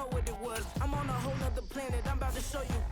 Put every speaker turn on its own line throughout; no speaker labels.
know what it was. I'm on a whole nother planet, I'm about to show you.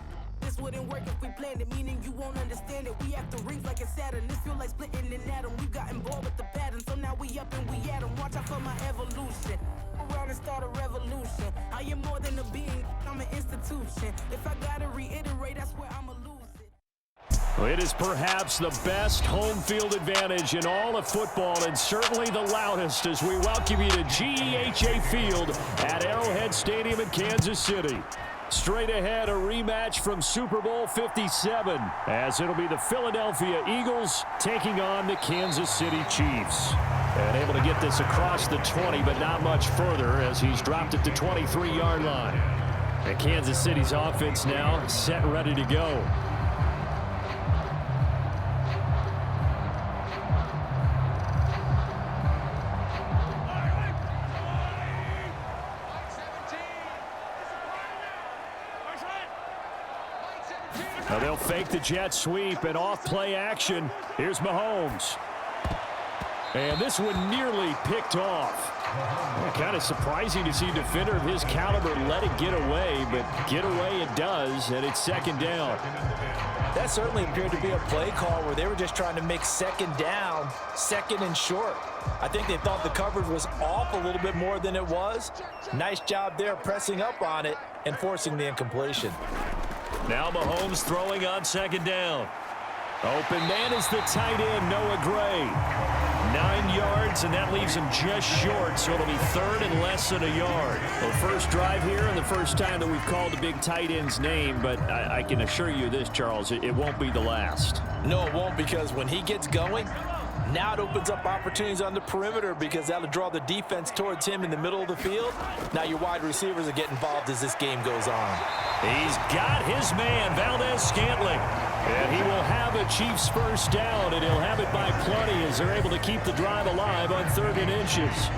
This wouldn't work if we planned it, meaning you won't understand it. We have to rings like it's Saturn. This feel like splitting an atom. We've gotten bored with the pattern, so now we up and we at 'em. Watch out for my evolution. Around and start a revolution. I am more than a being, I'm an institution. If I gotta reiterate, that's where I'ma lose it.
Well, it is perhaps the best home field advantage in all of football, and certainly the loudest, as we welcome you to GEHA Field at Arrowhead Stadium in Kansas City. Straight ahead, a rematch from Super Bowl 57, as it'll be the Philadelphia Eagles taking on the Kansas City Chiefs. And able to get this across the 20, but not much further, as he's dropped it to 23-yard line. And Kansas City's offense now set and ready to go. Now they'll fake the jet sweep and off play action. Here's Mahomes. And this one nearly picked off. Kind of surprising to see a defender of his caliber let it get away, but get away it does, and it's second down.
That certainly appeared to be a play call where they were just trying to make second down, second and short. I think they thought the coverage was off a little bit more than it was. Nice job there pressing up on it and forcing the incompletion.
Now Mahomes throwing on second down. Open man is the tight end, Noah Gray. 9 yards, and that leaves him just short, so it'll be third and less than a yard. Well, first drive here and the first time that we've called the big tight end's name, but I can assure you this, Charles, it won't be the last.
No, it won't, because when he gets going, now it opens up opportunities on the perimeter because that'll draw the defense towards him in the middle of the field. Now your wide receivers will get involved as this game goes on.
He's got his man, Valdez-Scantling. And he will have a Chiefs first down, and he'll have it by plenty as they're able to keep the drive alive on 3rd and inches.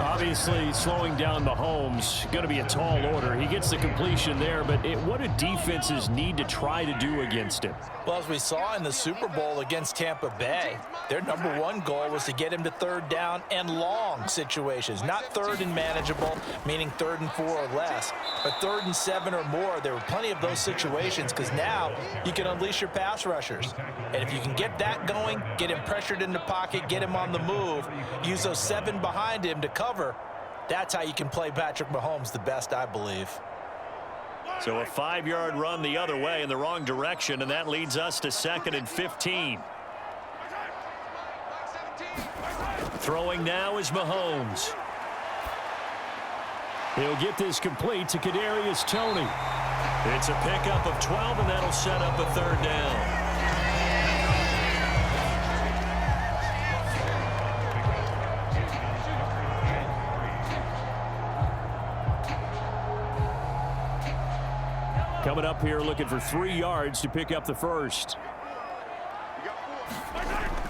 Obviously, slowing down Mahomes, going to be a tall order. He gets the completion there, but what do defenses need to try to do against him?
Well, as we saw in the Super Bowl against Tampa Bay, their #1 goal was to get him to 3rd down and long situations. Not 3rd and manageable, meaning 3rd and 4 or less, but 3rd and 7 or more. There were plenty of those situations because now you can unleash your pass rushers. And if you can get that going, get him pressured in the pocket, get him on the move, use those 7 behind him to cover, that's how you can play Patrick Mahomes the best, I believe.
So a 5-yard run the other way in the wrong direction, and that leads us to 2nd and 15. Throwing now is Mahomes. He'll get this complete to Kadarius Toney. It's a pickup of 12, and that'll set up a 3rd down. Coming up here looking for 3 yards to pick up the first.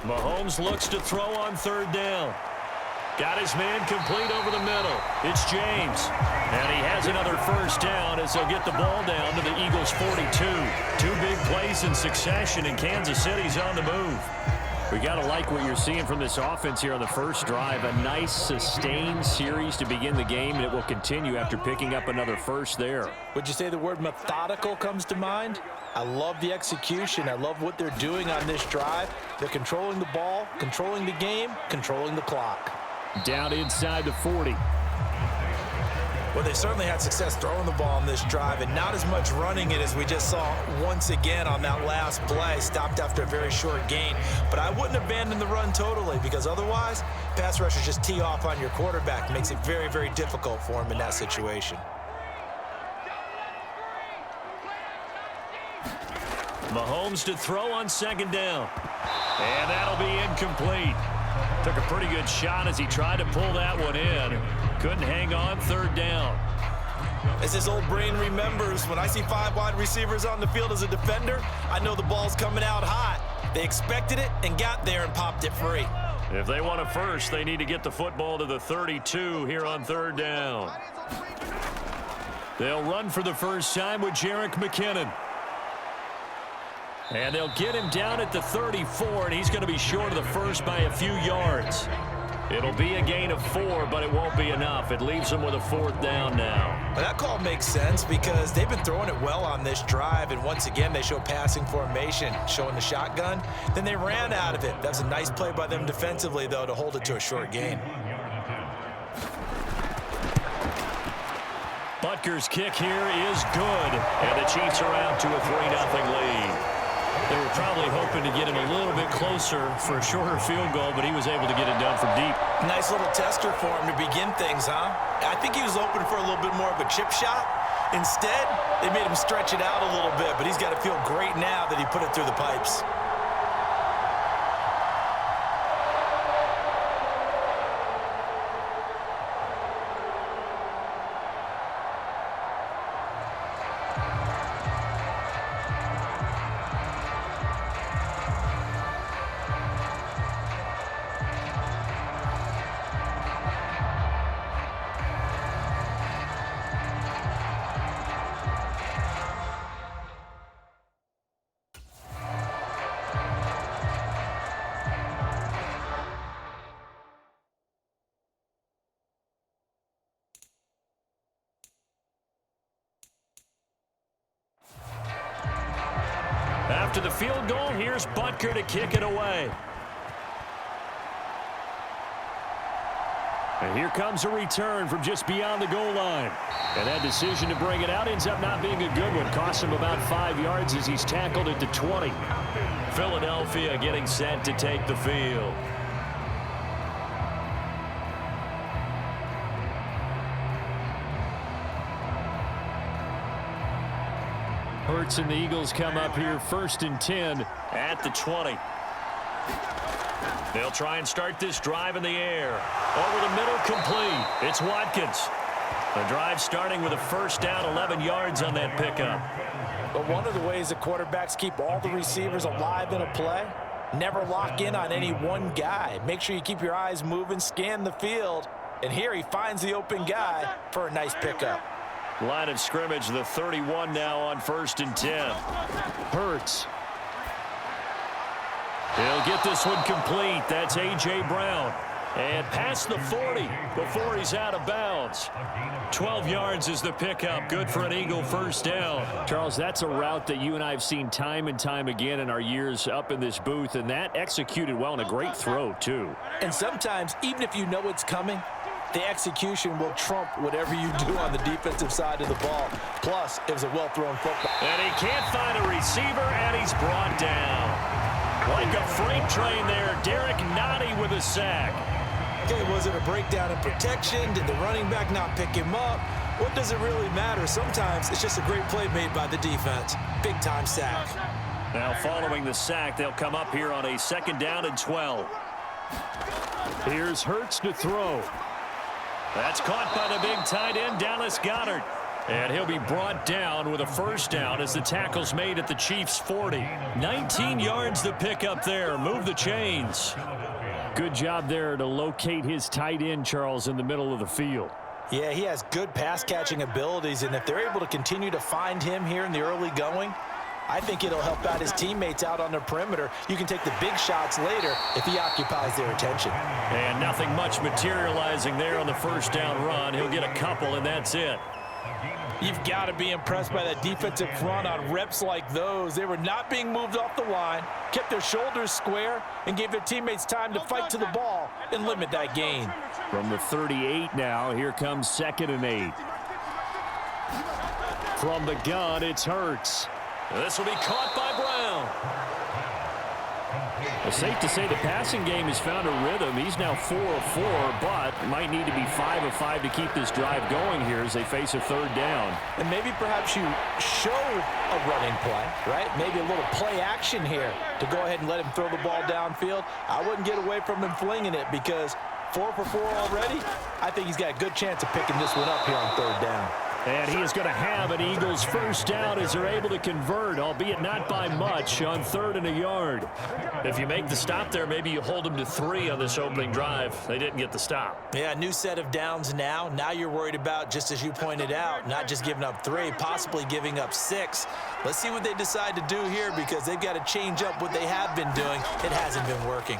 Mahomes looks to throw on 3rd down. Got his man complete over the middle. It's James. And he has another first down as they'll get the ball down to the Eagles' 42. 2 big plays in succession, and Kansas City's on the move. We got to like what you're seeing from this offense here on the first drive. A nice, sustained series to begin the game, and it will continue after picking up another first there.
Would you say the word methodical comes to mind? I love the execution. I love what they're doing on this drive. They're controlling the ball, controlling the game, controlling the clock.
Down inside the 40.
Well, they certainly had success throwing the ball on this drive, and not as much running it as we just saw once again on that last play. Stopped after a very short gain. But I wouldn't abandon the run totally, because otherwise, pass rushers just tee off on your quarterback. Makes it very, very difficult for him in that situation.
Mahomes to throw on 2nd down. And that'll be incomplete. Took a pretty good shot as he tried to pull that one in. Couldn't hang on 3rd down.
As his old brain remembers, when I see 5 wide receivers on the field as a defender, I know the ball's coming out hot. They expected it and got there and popped it free.
If they want a first, they need to get the football to the 32 here on 3rd down. They'll run for the first time with Jerick McKinnon. And they'll get him down at the 34, and he's going to be short of the first by a few yards. It'll be a gain of 4, but it won't be enough. It leaves them with a 4th down now.
Well, that call makes sense because they've been throwing it well on this drive, and once again, they show passing formation, showing the shotgun. Then they ran out of it. That was a nice play by them defensively, though, to hold it to a short gain.
Butker's kick here is good, and the Chiefs are out to a 3-0 lead. They were probably hoping to get him a little bit closer for a shorter field goal, but he was able to get it done from deep.
Nice little tester for him to begin things, huh? I think he was open for a little bit more of a chip shot. Instead, they made him stretch it out a little bit, but he's got to feel great now that he put it through the pipes.
After the field goal, here's Butker to kick it away. And here comes a return from just beyond the goal line. And that decision to bring it out ends up not being a good one. Costs him about 5 yards as he's tackled at the 20. Philadelphia getting set to take the field. Hurts and the Eagles come up here 1st and 10 at the 20. They'll try and start this drive in the air. Over the middle, complete. It's Watkins. The drive starting with a 1st down, 11 yards on that pickup.
But one of the ways the quarterbacks keep all the receivers alive in a play, never lock in on any one guy. Make sure you keep your eyes moving, scan the field. And here he finds the open guy for a nice pickup.
Line of scrimmage, the 31 now on 1st and 10. Hurts. He'll get this one complete. That's A.J. Brown. And past the 40 before he's out of bounds. 12 yards is the pickup. Good for an Eagle 1st down.
Charles, that's a route that you and I have seen time and time again in our years up in this booth, and that executed well and a great throw, too.
And sometimes, even if you know it's coming, the execution will trump whatever you do on the defensive side of the ball. Plus, it was a well-thrown football.
And he can't find a receiver, and he's brought down. Like a freight train there, Derek Nottie with a sack.
Okay, was it a breakdown in protection? Did the running back not pick him up? What does it really matter? Sometimes it's just a great play made by the defense. Big-time sack.
Now following the sack, they'll come up here on a 2nd down and 12. Here's Hurts to throw. That's caught by the big tight end, Dallas Goedert. And he'll be brought down with a 1st down as the tackle's made at the Chiefs' 40. 19 yards to pick up there. Move the chains.
Good job there to locate his tight end, Charles, in the middle of the field.
Yeah, he has good pass-catching abilities, and if they're able to continue to find him here in the early going, I think it'll help out his teammates out on the perimeter. You can take the big shots later if he occupies their attention.
And nothing much materializing there on the 1st down run. He'll get a couple, and that's it.
You've got to be impressed by that defensive front on reps like those. They were not being moved off the line, kept their shoulders square, and gave their teammates time to fight to the ball and limit that gain.
From the 38 now, here comes 2nd and 8.
From the gun, it's Hurts. This will be caught by Brown.
It's safe to say the passing game has found a rhythm. He's now 4 of 4, but might need to be 5 of 5 to keep this drive going here as they face a 3rd down.
And maybe perhaps you show a running play, right? Maybe a little play action here to go ahead and let him throw the ball downfield. I wouldn't get away from him flinging it because 4 for 4 already. I think he's got a good chance of picking this one up here on 3rd down.
And he is going to have an Eagles 1st down as they're able to convert, albeit not by much, on 3rd and a yard. If you make the stop there, maybe you hold them to 3 on this opening drive. They didn't get the stop.
Yeah, new set of downs now. Now you're worried about, just as you pointed out, not just giving up 3, possibly giving up 6. Let's see what they decide to do here because they've got to change up what they have been doing. It hasn't been working.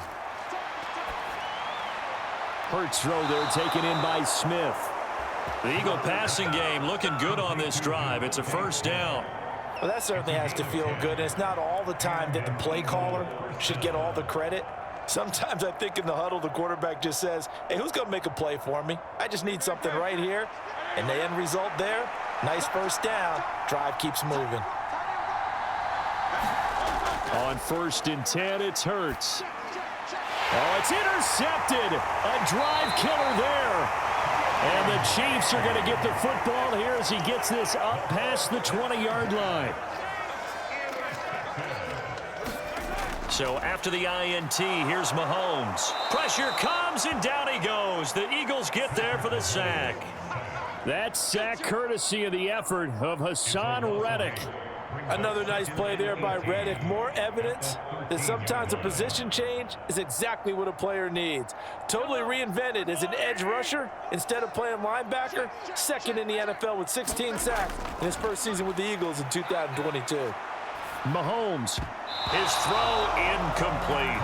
Hurts throw there taken in by Smith.
The Eagle passing game looking good on this drive. It's a first down.
Well, that certainly has to feel good. And it's not all the time that the play caller should get all the credit. Sometimes I think in the huddle, the quarterback just says, hey, who's going to make a play for me? I just need something right here. And the end result there, nice first down. Drive keeps moving.
On 1st and 10, it's Hurts. Oh, it's intercepted. A drive killer there. And the Chiefs are going to get the football here as he gets this up past the 20-yard line.
So after the INT, here's Mahomes. Pressure comes, and down he goes. The Eagles get there for the sack.
That sack courtesy of the effort of Hassan Reddick.
Another nice play there by Reddick. More evidence that sometimes a position change is exactly what a player needs. Totally reinvented as an edge rusher instead of playing linebacker. Second in the NFL with 16 sacks in his first season with the Eagles in 2022.
Mahomes.
His throw incomplete.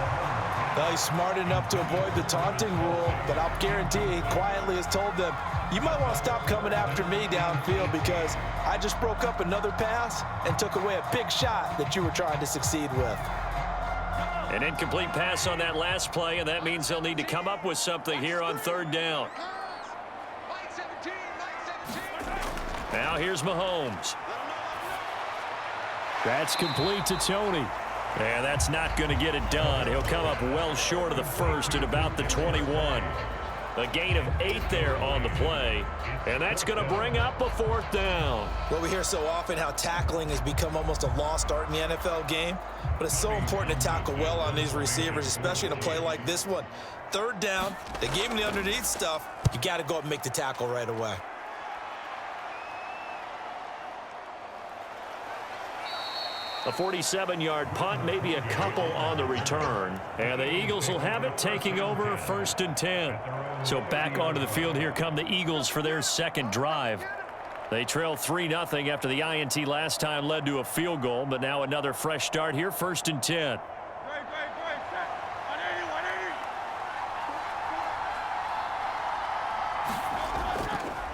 He's smart enough to avoid the taunting rule, but I'll guarantee he quietly has told them, you might want to stop coming after me downfield because I just broke up another pass and took away a big shot that you were trying to succeed with.
An incomplete pass on that last play, and that means they'll need to come up with something here on 3rd down. Now here's Mahomes.
That's complete to Tony.
And that's not going to get it done. He'll come up well short of the first at about the 21. A gain of 8 there on the play, and that's going to bring up a 4th down.
Well, we hear so often how tackling has become almost a lost art in the NFL game, but it's so important to tackle well on these receivers, especially in a play like this one. 3rd down, they gave him the underneath stuff. You got to go up and make the tackle right away.
A 47-yard punt, maybe a couple on the return. And the Eagles will have it, taking over 1st and 10. So back onto the field here come the Eagles for their second drive. They trail 3-0 after the INT last time led to a field goal, but now another fresh start here, 1st and 10.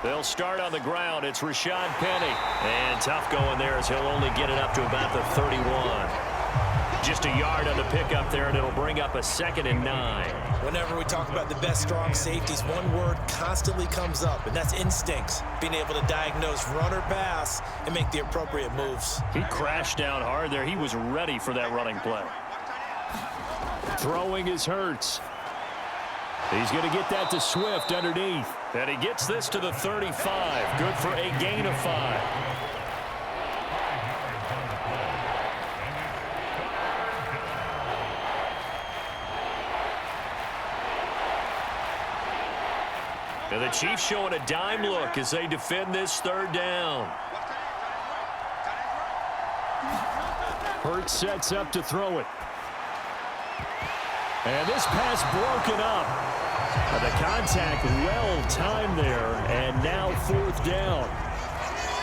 They'll start on the ground. It's Rashad Penny. And tough going there as he'll only get it up to about the 31. Just a yard on the pickup there, and it'll bring up a 2nd and 9.
Whenever we talk about the best strong safeties, one word constantly comes up, and that's instincts. Being able to diagnose run or pass and make the appropriate moves.
He crashed down hard there. He was ready for that running play.
Throwing is Hurts. He's going to get that to Swift underneath.
And he gets this to the 35. Good for a gain of 5. And the Chiefs showing a dime look as they defend this 3rd down.
Hurts sets up to throw it. And this pass broken up. The contact well timed there, and now 4th down.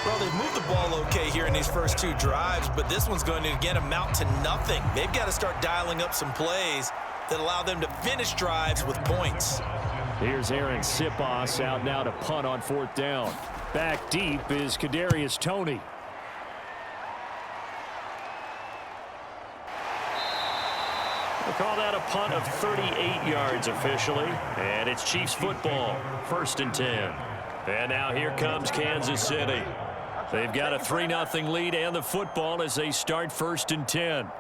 Well, they've moved the ball okay here in these first 2 drives, but this one's going to again amount to nothing. They've got to start dialing up some plays that allow them to finish drives with points.
Here's Aaron Sipos out now to punt on 4th down. Back deep is Kadarius Toney.
We'll call that a punt of 38 yards officially. And it's Chiefs football, 1st and 10. And now here comes Kansas City. They've got a 3-0 lead and the football as they start 1st and 10.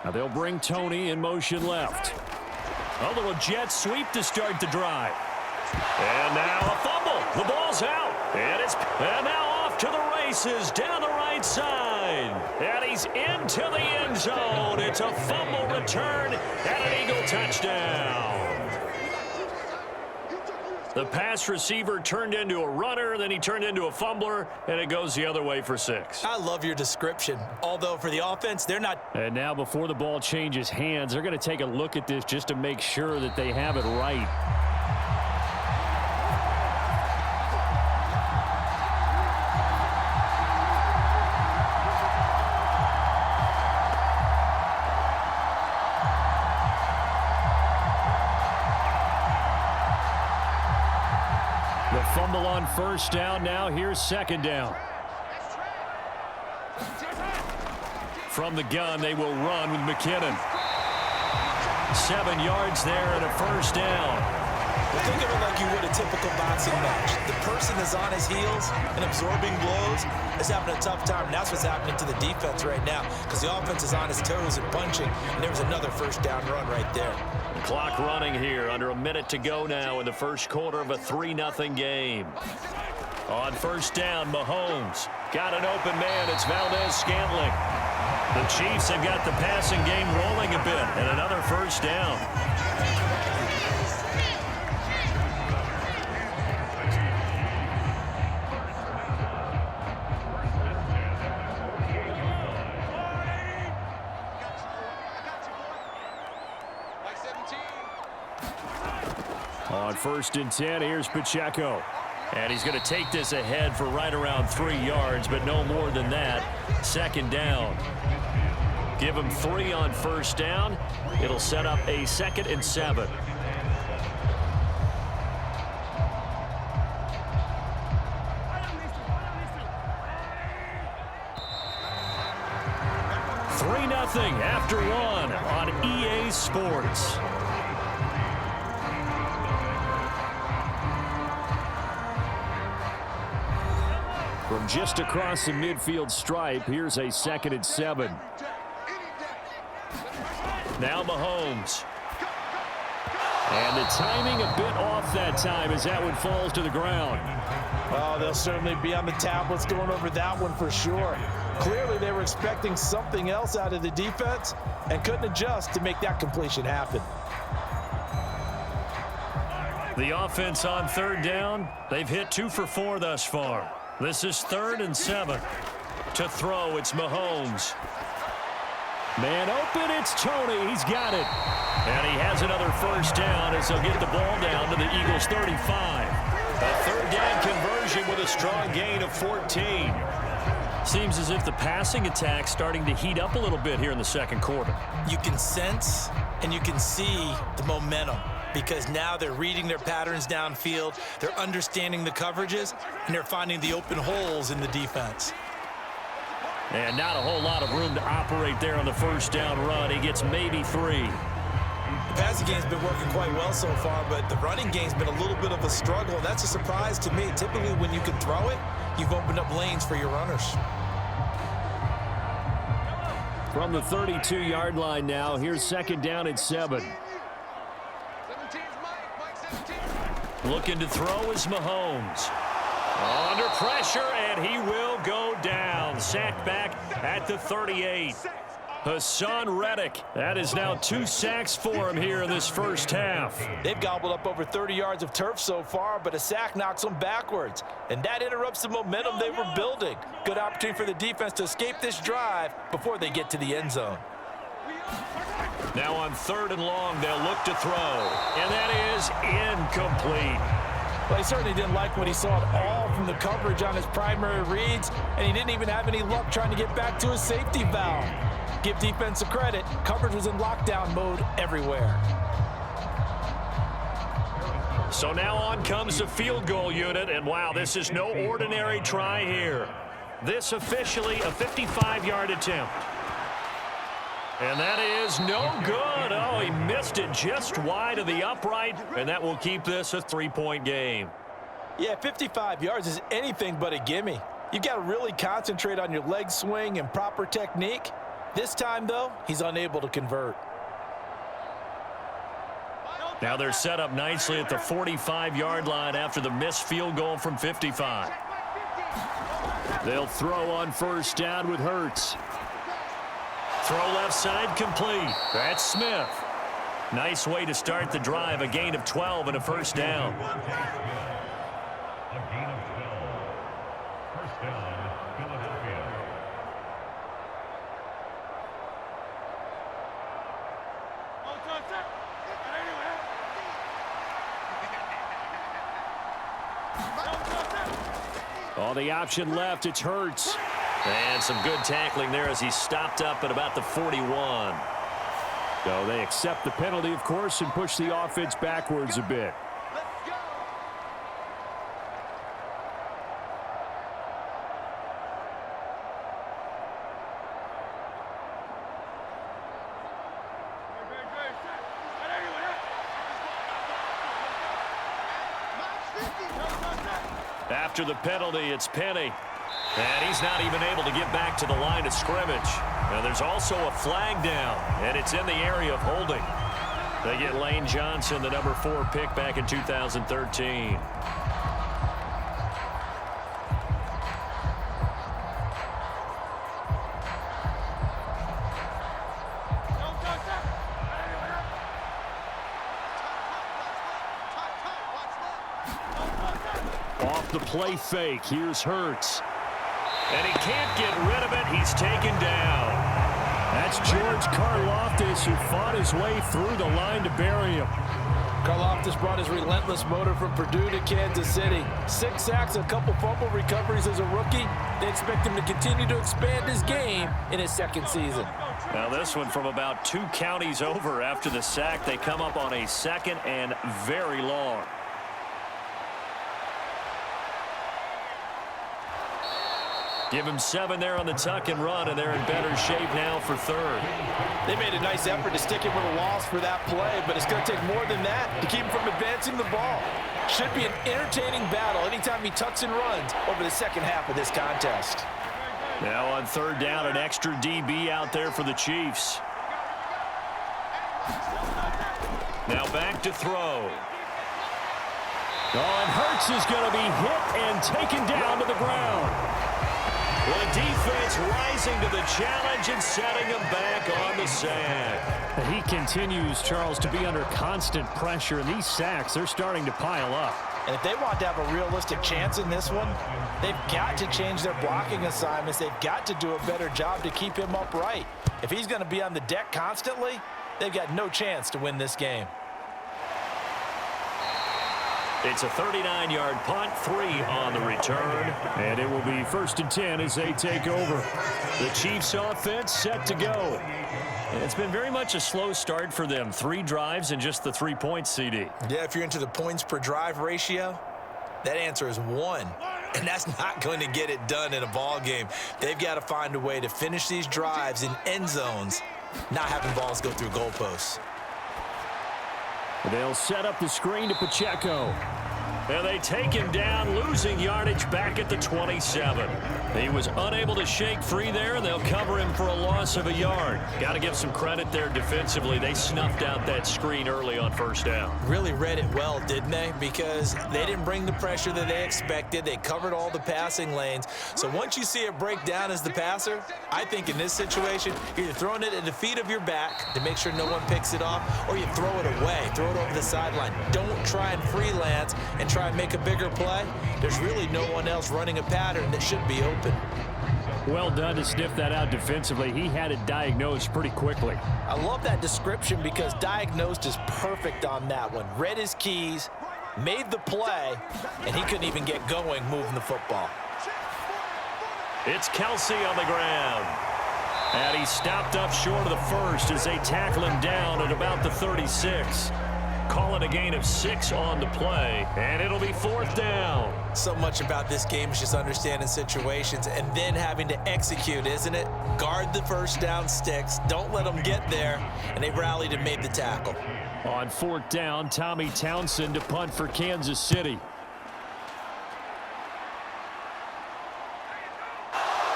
Now they'll bring Toney in motion left.
A little jet sweep to start the drive. And now a fumble. The ball's out. And now off to the races down the right side. And he's into the end zone. It's a fumble return and an Eagle touchdown. The pass receiver turned into a runner, then he turned into a fumbler, and it goes the other way for 6.
I love your description. Although for the offense, they're not.
And now before the ball changes hands, they're going to take a look at this just to make sure that they have it right. Fumble on first down. Now here's second down. From the gun, they will run with McKinnon. 7 yards there and a first down.
Well, think of it like you would a typical boxing match. The person is on his heels and absorbing blows is having a tough time. And that's what's happening to the defense right now because the offense is on his toes and punching. And there was another first down run right there.
Clock running here. Under a minute to go now in the first quarter of a 3-0 game. On first down, Mahomes got an open man. It's Valdez-Scantling. The Chiefs have got the passing game rolling a bit, and another first down.
On 1st and 10, here's Pacheco.
And he's going to take this ahead for right around 3 yards, but no more than that. Second down. Give him 3 on first down. It'll set up a 2nd and 7. After 1 on EA Sports.
From just across the midfield stripe, here's a 2nd and 7.
Now Mahomes.
And the timing a bit off that time as that one falls to the ground.
Oh, they'll certainly be on the tablets going over that one for sure. Clearly, they were expecting something else out of the defense and couldn't adjust to make that completion happen.
The offense on 3rd down, they've hit 2 for 4 thus far. This is 3rd and 7. To throw, it's Mahomes.
Man open, it's Tony. He's got it.
And he has another first down as they'll get the ball down to the Eagles' 35. A 3rd down conversion with a strong gain of 14. Seems as if the passing attack's starting to heat up a little bit here in the second quarter.
You can sense and you can see the momentum because now they're reading their patterns downfield, they're understanding the coverages, and they're finding the open holes in the defense.
And not a whole lot of room to operate there on the first down run. He gets maybe 3.
The passing game's been working quite well so far, but the running game's been a little bit of a struggle. That's a surprise to me. Typically, when you can throw it, you've opened up lanes for your runners.
From the 32-yard line now, here's 2nd down and 7.
Looking to throw is Mahomes. Under pressure, and he will go down. Sacked back at the 38. Hassan Reddick. That is now 2 sacks for him here in this first half.
They've gobbled up over 30 yards of turf so far, but a sack knocks them backwards. And that interrupts the momentum they were building. Good opportunity for the defense to escape this drive before they get to the end zone.
Now on 3rd and long, they'll look to throw. And that is incomplete.
Well, he certainly didn't like what he saw at all from the coverage on his primary reads, and he didn't even have any luck trying to get back to his safety valve. Give defense a credit. Coverage was in lockdown mode everywhere.
So now on comes the field goal unit, and wow, this is no ordinary try here. This officially a 55-yard attempt. And that is no good. Oh, he missed it just wide of the upright, and that will keep this a 3-point game.
Yeah, 55 yards is anything but a gimme. You've got to really concentrate on your leg swing and proper technique. This time, though, he's unable to convert.
Now they're set up nicely at the 45-yard line after the missed field goal from 55.
They'll throw on first down with Hurts.
Throw left side complete. That's Smith. Nice way to start the drive. A gain of 12 and a first down.
All the option left, it's Hurts.
And some good tackling there as he stopped up at about the 41.
So they accept the penalty, of course, and push the offense backwards a bit.
After the penalty, it's Penny. And he's not even able to get back to the line of scrimmage. Now there's also a flag down, and it's in the area of holding. They get Lane Johnson, the number 4 pick back in 2013.
Off the play fake, here's Hurts.
And he can't get rid of it. He's taken down.
That's George Karlaftis, who fought his way through the line to bury him.
Karlaftis brought his relentless motor from Purdue to Kansas City. 6 sacks, a couple fumble recoveries as a rookie. They expect him to continue to expand his game in his second season.
Now this one from about 2 counties over after the sack. They come up on a second and very long. Give him 7 there on the tuck and run, and they're in better shape now for third.
They made a nice effort to stick him with a loss for that play, but it's going to take more than that to keep him from advancing the ball. Should be an entertaining battle anytime he tucks and runs over the second half of this contest.
Now on third down, an extra DB out there for the Chiefs. Now back to throw.
Oh, and Hurts is going to be hit and taken down to the ground.
The defense rising to the challenge and setting him back on the sack.
He continues, Charles, to be under constant pressure, and these sacks, they're starting to pile up.
And if they want to have a realistic chance in this one, they've got to change their blocking assignments. They've got to do a better job to keep him upright. If he's going to be on the deck constantly, they've got no chance to win this game.
It's a 39-yard punt, 3 on the return.
And it will be 1st and 10 as they take over.
The Chiefs offense set to go. It's been very much a slow start for them. 3 drives and just the 3 points, CD.
Yeah, if you're into the points per drive ratio, that answer is 1. And that's not going to get it done in a ball game. They've got to find a way to finish these drives in end zones, not having balls go through goalposts.
They'll set up the screen to Pacheco.
And they take him down, losing yardage back at the 27. He was unable to shake free there, and they'll cover him for a loss of a yard. Got to give some credit there defensively. They snuffed out that screen early on first down.
Really read it well, didn't they? Because they didn't bring the pressure that they expected. They covered all the passing lanes. So once you see it break down as the passer, I think in this situation, you're either throwing it at the feet of your back to make sure no one picks it off, or you throw it away, throw it over the sideline. Don't try and freelance and try and make a bigger play. There's really no one else running a pattern that should be open.
Well done to sniff that out defensively. He had it diagnosed pretty quickly.
I love that description because diagnosed is perfect on that one. Read his keys, made the play, and he couldn't even get going moving the football.
It's Kelsey on the ground. And he stopped up short of the first as they tackle him down at about the 36. Call it a gain of 6 on the play, and it'll be 4th down.
So much about this game is just understanding situations and then having to execute, isn't it? Guard the first down sticks. Don't let them get there, and they rallied and made the tackle.
On 4th down, Tommy Townsend to punt for Kansas City.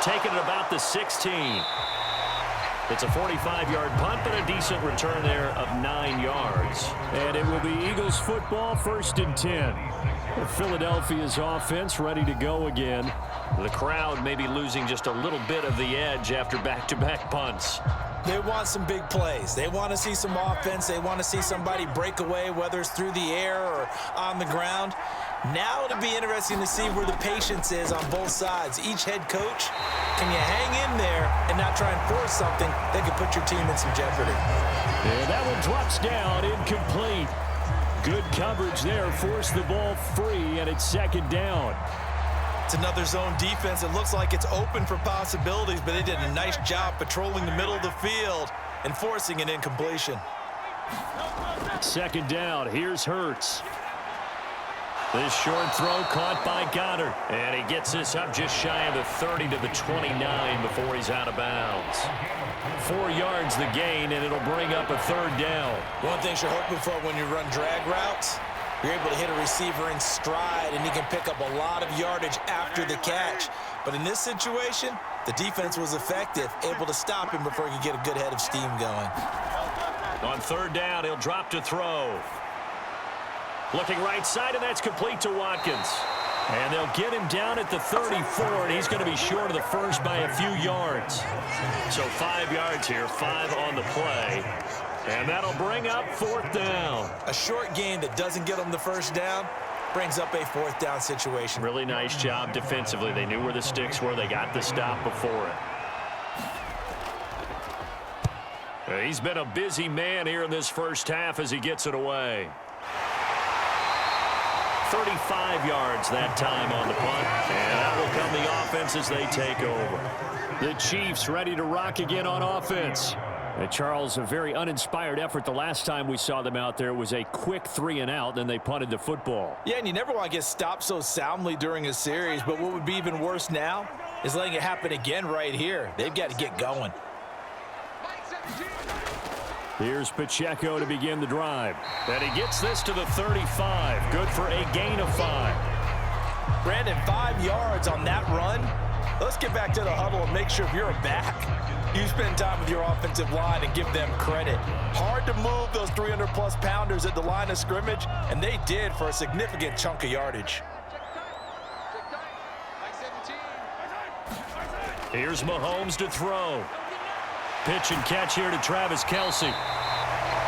Taking it about the 16. It's a 45-yard punt, but a decent return there of 9 yards.
And it will be Eagles football, 1st and 10. Philadelphia's offense ready to go again.
The crowd may be losing just a little bit of the edge after back-to-back punts.
They want some big plays. They want to see some offense. They want to see somebody break away, whether it's through the air or on the ground. Now it'll be interesting to see where the patience is on both sides. Each head coach, can you hang in there and not try and force something that could put your team in some jeopardy?
And that one drops down, incomplete. Good coverage there, forced the ball free, and it's 2nd down.
It's another zone defense. It looks like it's open for possibilities, but they did a nice job patrolling the middle of the field and forcing an incompletion.
2nd down, here's Hurts.
This short throw caught by Goddard. And he gets this up just shy of the 30 to the 29 before he's out of bounds. 4 yards the gain, and it'll bring up a 3rd down.
One thing you're hoping for when you run drag routes, You're able to hit a receiver in stride, and he can pick up a lot of yardage after the catch. But in this situation, the defense was effective, able to stop him before he could get a good head of steam going.
On third down, he'll drop to throw. Looking right side, and that's complete to Watkins. And they'll get him down at the 34, and he's going to be short of the first by a few yards. So 5 yards here, 5 on the play. And that'll bring up fourth down.
A short gain that doesn't get them the first down brings up a fourth down situation.
Really nice job defensively. They knew where the sticks were. They got the stop before it. He's been a busy man here in this first half as he gets it away. 35 yards that time on the punt. And that will come the offense as they take over.
The Chiefs ready to rock again on offense. Charles, a very uninspired effort the last time we saw them out there. It was a quick 3-and-out, then they punted the football.
Yeah, and you never want to get stopped so soundly during a series, but what would be even worse now is letting it happen again right here. They've got to get going.
Here's Pacheco to begin the drive.
And he gets this to the 35. Good for a gain of 5.
Brandon, 5 yards on that run. Let's get back to the huddle and make sure if you're a back, you spend time with your offensive line and give them credit. Hard to move those 300-plus pounders at the line of scrimmage, and they did for a significant chunk of yardage.
Here's Mahomes to throw. Pitch and catch here to Travis Kelce.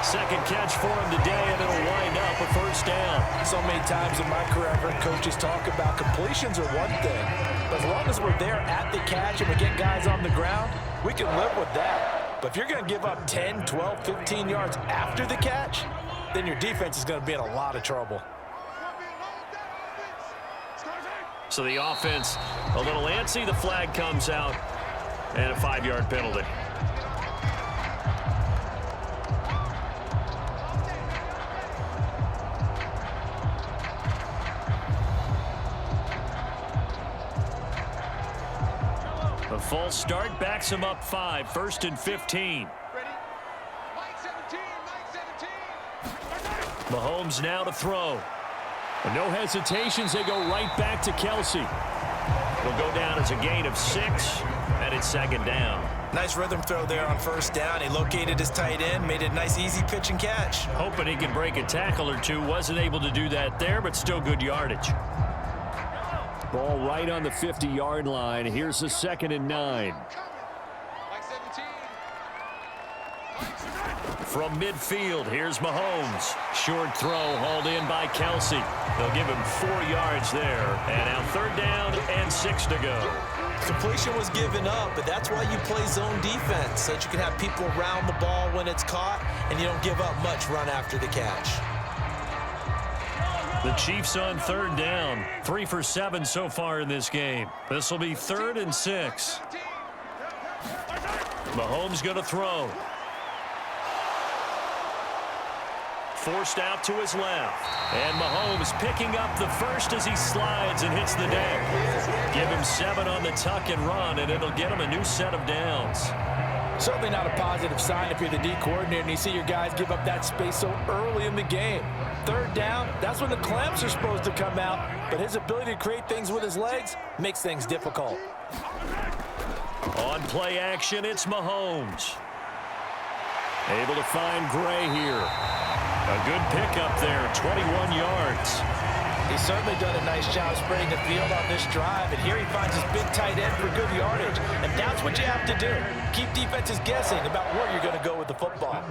Second catch for him today, and it'll wind up a first down.
So many times in my career, I've heard coaches talk about completions are one thing, but as long as we're there at the catch and we get guys on the ground, we can live with that. But if you're going to give up 10, 12, 15 yards after the catch, then your defense is going to be in a lot of trouble.
So the offense a little antsy. The flag comes out, and a 5-yard penalty. A false start backs him up 5, 1st and 15. Mahomes now to throw.
And no hesitations, they go right back to Kelce.
Will go down as a gain of 6, and it's second down.
Nice rhythm throw there on first down. He located his tight end, made it a nice easy pitch and catch.
Hoping he can break a tackle or two. Wasn't able to do that there, but still good yardage.
Ball right on the 50-yard line. Here's the 2nd and 9.
From midfield, here's Mahomes. Short throw hauled in by Kelce. They'll give him 4 yards there. And now 3rd down and 6 to go.
Completion was given up, but that's why you play zone defense, so that you can have people around the ball when it's caught, and you don't give up much run after the catch.
The Chiefs on 3rd down. 3 for 7 so far in this game. This will be 3rd and 6. Mahomes going to throw. Forced out to his left. And Mahomes picking up the first as he slides and hits the deck. Give him 7 on the tuck and run, and it'll get him a new set of downs.
Certainly not a positive sign if you're the D coordinator and you see your guys give up that space so early in the game. 3rd down, that's when the clamps are supposed to come out, but his ability to create things with his legs makes things difficult.
On play action, it's Mahomes. Able to find Gray here. A good pickup there, 21 yards.
He's certainly done a nice job spreading the field on this drive, and here he finds his big tight end for good yardage, and that's what you have to do. Keep defenses guessing about where you're going to go with the football.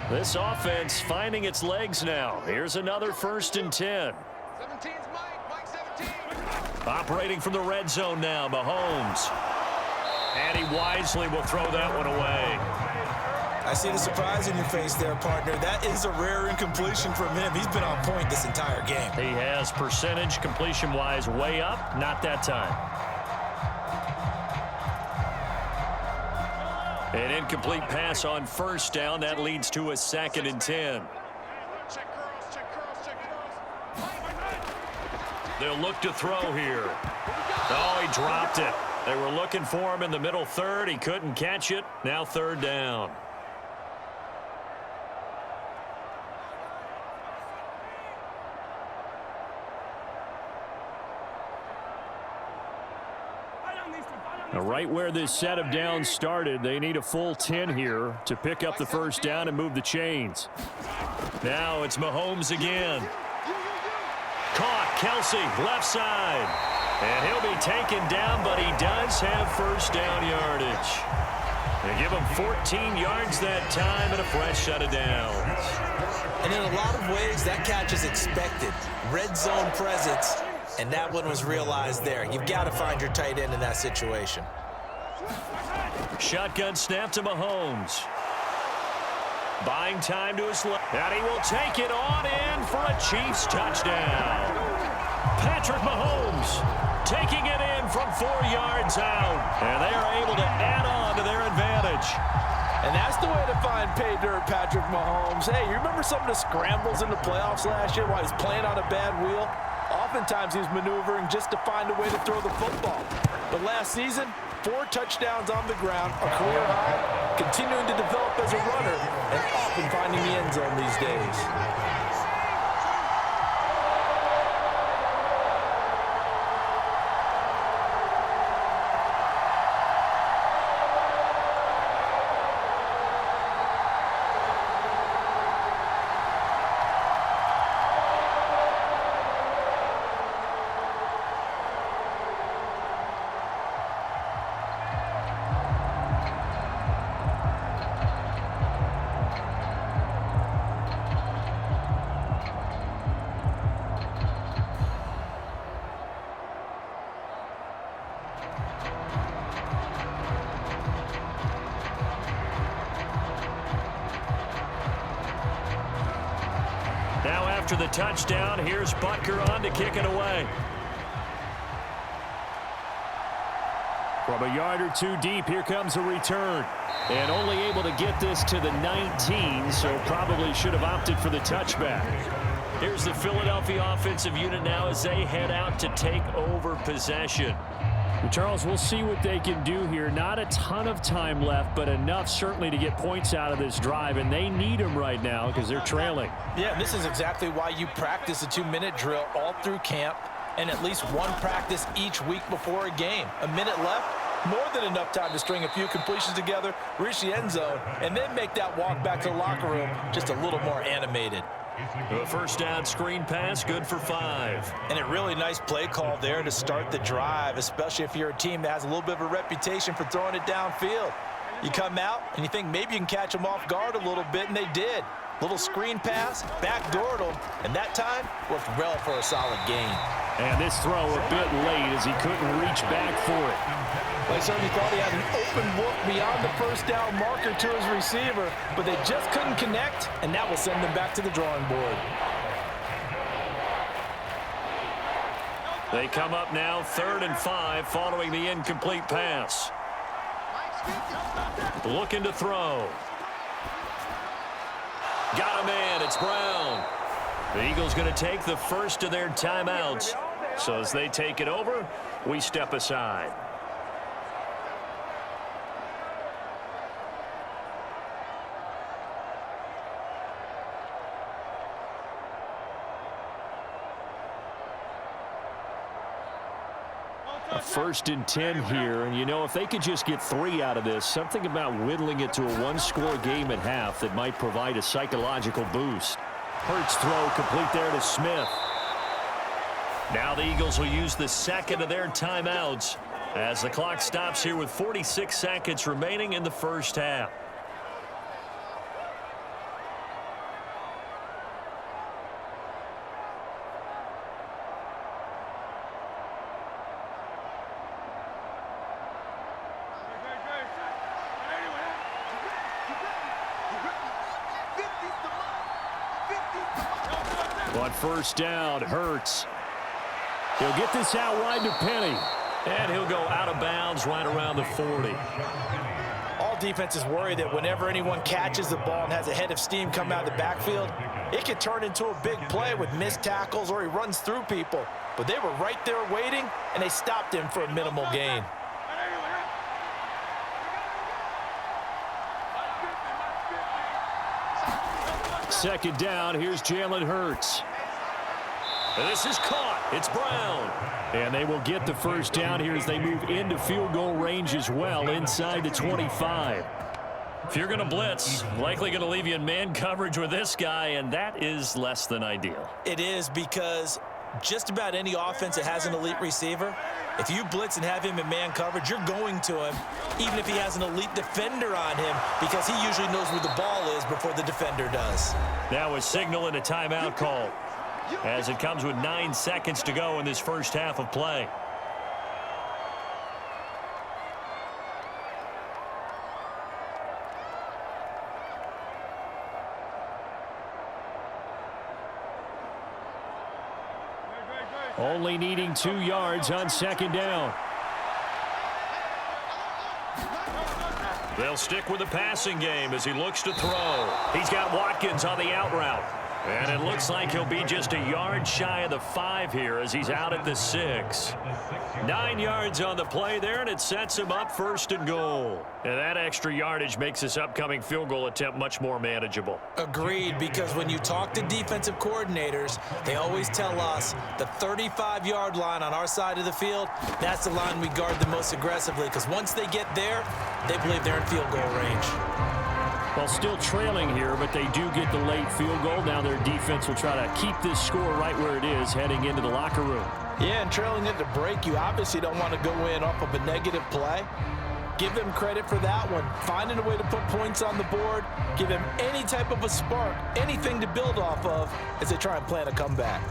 This offense finding its legs now. Here's another 1st and 10. Operating from the red zone now, Mahomes. And he wisely will throw that one away.
I see the surprise in your face there, partner. That is a rare incompletion from him. He's been on point this entire game.
He has percentage completion-wise way up. Not that time. An incomplete pass on 1st down. That leads to a 2nd and 10. They'll look to throw here. Oh, he dropped it. They were looking for him in the middle 3rd. He couldn't catch it. Now 3rd down.
Now, right where this set of downs started, they need a full 10 here to pick up the first down and move the chains.
Now it's Mahomes again. Caught, Kelsey, left side. And he'll be taken down, but he does have first down yardage. They give him 14 yards that time and a fresh set of downs.
And in a lot of ways, that catch is expected. Red zone presence, and that one was realized there. You've got to find your tight end in that situation.
Shotgun snap to Mahomes. Buying time to his left. And he will take it on in for a Chiefs touchdown. Patrick Mahomes taking it in from 4 yards out. And they are able to add on to their advantage.
And that's the way to find pay dirt, Patrick Mahomes. Hey, you remember some of the scrambles in the playoffs last year while he's playing on a bad wheel? Oftentimes he was maneuvering just to find a way to throw the football. But last season, 4 touchdowns on the ground, a career high, continuing to develop as a runner, and often finding the end zone these days.
Now after the touchdown, here's Butker on to kick it away.
From a yard or two deep, here comes a return. And only able to get this to the 19, so probably should have opted for the touchback.
Here's the Philadelphia offensive unit now as they head out to take over possession.
Charles, we'll see what they can do here. Not a ton of time left, but enough certainly to get points out of this drive, and they need them right now because they're trailing.
Yeah, and this is exactly why you practice a 2-minute drill all through camp and at least one practice each week before a game. A minute left, more than enough time to string a few completions together, reach the end zone, and then make that walk back to the locker room just a little more animated.
A first down screen pass, good for 5.
And a really nice play call there to start the drive, especially if you're a team that has a little bit of a reputation for throwing it downfield. You come out and you think maybe you can catch them off guard a little bit, and they did. Little screen pass, backdoored them, and that time worked well for a solid gain.
And this throw a bit late as he couldn't reach back for it.
Well, he certainly thought he had an open look beyond the first down marker to his receiver, but they just couldn't connect, and that will send them back to the drawing board.
They come up now 3rd and 5 following the incomplete pass. Looking to throw. Got a man, it's Brown. The Eagles going to take the first of their timeouts. So as they take it over, we step aside.
A 1st and 10 here, and you know, if they could just get 3 out of this, something about whittling it to a 1-score game at half that might provide a psychological boost. Hurts throw complete there to Smith.
Now the Eagles will use the second of their timeouts as the clock stops here with 46 seconds remaining in the first half.
On first down, Hurts. He'll get this out wide to Penny.
And he'll go out of bounds right around the 40.
All defenses worry that whenever anyone catches the ball and has a head of steam come out of the backfield, it could turn into a big play with missed tackles or he runs through people. But they were right there waiting, and they stopped him for a minimal gain.
Second down, here's Jalen Hurts.
And this is caught. It's Brown.
And they will get the first down here as they move into field goal range as well inside the 25.
If you're going to blitz, likely going to leave you in man coverage with this guy, and that is less than ideal.
It is, because just about any offense that has an elite receiver, if you blitz and have him in man coverage, you're going to him, even if he has an elite defender on him, because he usually knows where the ball is before the defender does.
That was signaling a timeout call, as it comes with 9 seconds to go in this first half of play.
Only needing 2 yards on second down.
They'll stick with the passing game as he looks to throw. He's got Watkins on the out route. And it looks like he'll be just a yard shy of the 5 here as he's out at the 6. 9 yards on the play there, and it sets him up first and goal. And that extra yardage makes this upcoming field goal attempt much more manageable.
Agreed, because when you talk to defensive coordinators, they always tell us the 35-yard line on our side of the field, that's the line we guard the most aggressively, because once they get there, they believe they're in field goal range.
Well, still trailing here, but they do get the late field goal. Now their defense will try to keep this score right where it is heading into the locker room.
Yeah, and trailing at the break, you obviously don't want to go in off of a negative play. Give them credit for that one. Finding a way to put points on the board, give them any type of a spark, anything to build off of as they try and plan a comeback.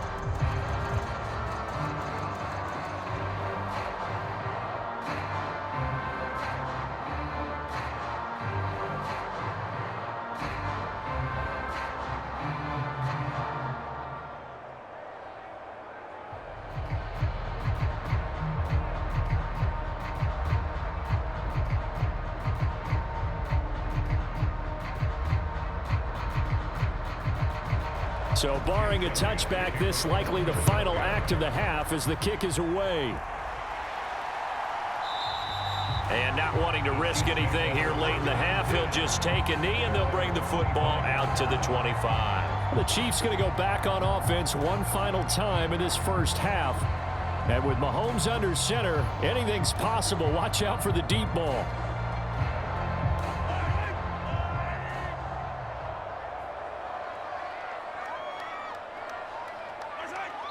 So barring a touchback, this likely the final act of the half as the kick is away.
And not wanting to risk anything here late in the half, he'll just take a knee and they'll bring the football out to the 25.
The Chiefs going to go back on offense one final time in this first half. And with Mahomes under center, anything's possible. Watch out for the deep ball.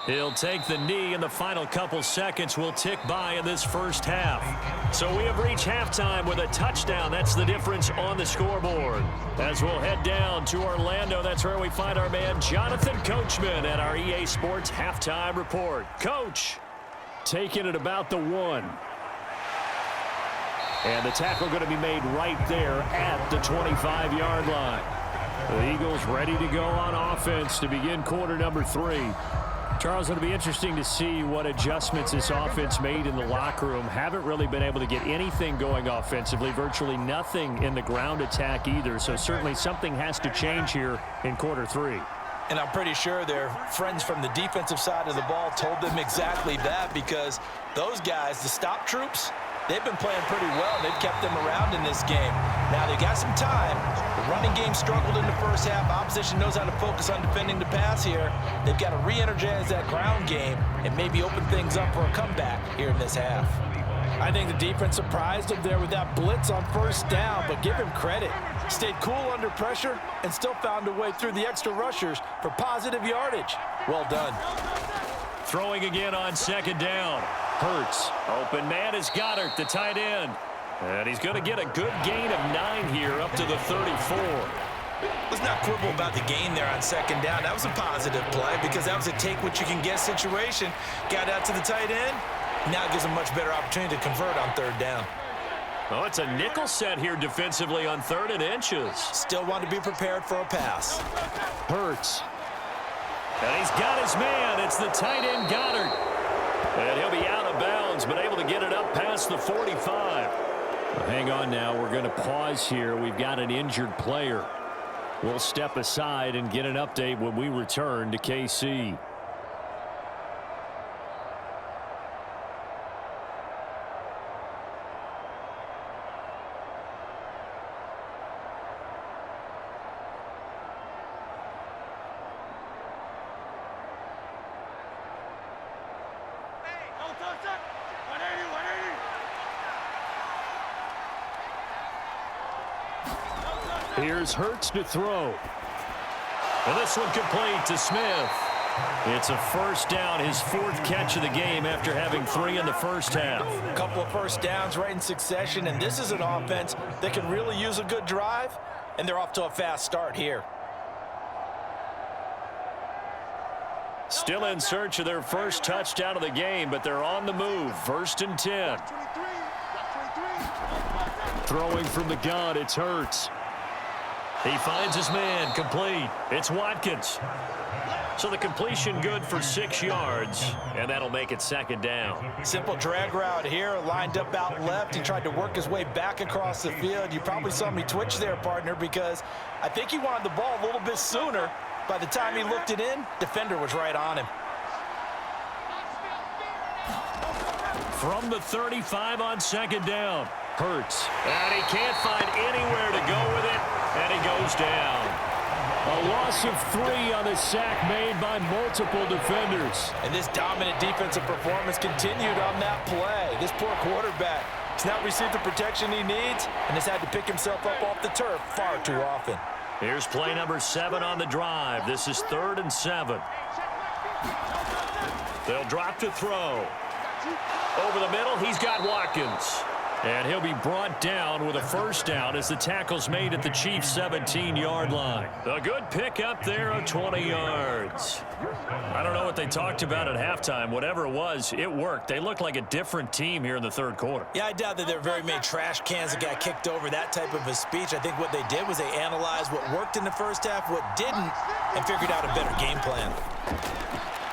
He'll take the knee, and the final couple seconds will tick by in this first half. So we have reached halftime with a touchdown. That's the difference on the scoreboard. As we'll head down to Orlando, that's where we find our man Jonathan Coachman at our EA Sports Halftime Report. Coach.
Taking it about the 1. And the tackle going to be made right there at the 25-yard line. The Eagles ready to go on offense to begin quarter number 3. Charles, it'll be interesting to see what adjustments this offense made in the locker room. Haven't really been able to get anything going offensively, virtually nothing in the ground attack either. So certainly something has to change here in quarter 3.
And I'm pretty sure their friends from the defensive side of the ball told them exactly that, because those guys, the stop troops, they've been playing pretty well. They've kept them around in this game. Now, they got some time. The running game struggled in the first half. Opposition knows how to focus on defending the pass here. They've got to re-energize that ground game and maybe open things up for a comeback here in this half. I think the defense surprised him there with that blitz on first down, but give him credit. Stayed cool under pressure and still found a way through the extra rushers for positive yardage. Well done.
Throwing again on second down. Hurts. Open man is Goddard, the tight end. And he's going to get a good gain of 9 here up to the 34.
Let's not quibble about the gain there on second down. That was a positive play because that was a take-what-you-can-get situation. Got out to the tight end. Now gives him much better opportunity to convert on third down.
Oh, it's a nickel set here defensively on 3rd and inches.
Still want to be prepared for a pass.
Hurts.
And he's got his man. It's the tight end Goddard. And he'll be out of bounds, but able to get it up past the 45.
Hang on now. We're going to pause here. We've got an injured player. We'll step aside and get an update when we return to KC. Here's Hurts to throw.
And this one complete to Smith. It's a first down, his fourth catch of the game after having 3 in the first half.
A couple of first downs right in succession, and this is an offense that can really use a good drive, and they're off to a fast start here.
Still in search of their first touchdown of the game, but they're on the move. 1st and 10.
Throwing from the gun, it's Hurts.
He finds his man, complete. It's Watkins. So the completion good for 6 yards, and that'll make it 2nd down.
Simple drag route here, lined up out left. He tried to work his way back across the field. You probably saw me twitch there, partner, because I think he wanted the ball a little bit sooner. By the time he looked it in, defender was right on him.
From the 35 on 2nd down. Hurts. And he can't find anywhere to go with it, and he goes down.
A loss of 3 on the sack made by multiple defenders.
And this dominant defensive performance continued on that play. This poor quarterback has not received the protection he needs and has had to pick himself up off the turf far too often.
Here's play number 7 on the drive. This is 3rd and 7. They'll drop to throw. Over the middle, he's got Watkins. And he'll be brought down with a first down as the tackle's made at the Chiefs' 17-yard line. A good pickup there of 20 yards. I don't know what they talked about at halftime. Whatever it was, it worked. They looked like a different team here in the 3rd quarter.
Yeah, I doubt that there were very many trash cans that got kicked over, that type of a speech. I think what they did was they analyzed what worked in the first half, what didn't, and figured out a better game plan.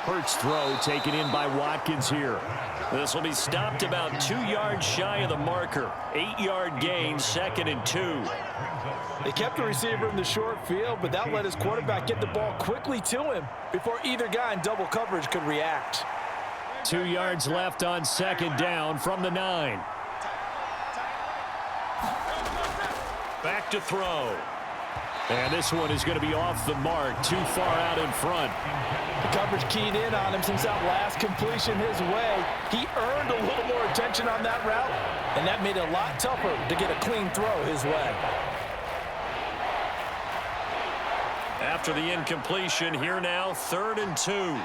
Hurts throw taken in by Watkins here.
This will be stopped about 2 yards shy of the marker. 8-yard gain, 2nd and 2.
They kept the receiver in the short field, but that let his quarterback get the ball quickly to him before either guy in double coverage could react.
2 yards left on 2nd down from the 9.
Back to throw.
And this one is going to be off the mark, too far out in front.
The coverage keyed in on him since that last completion his way. He earned a little more attention on that route, and that made it a lot tougher to get a clean throw his way.
After the incompletion, here now, 3rd and 2.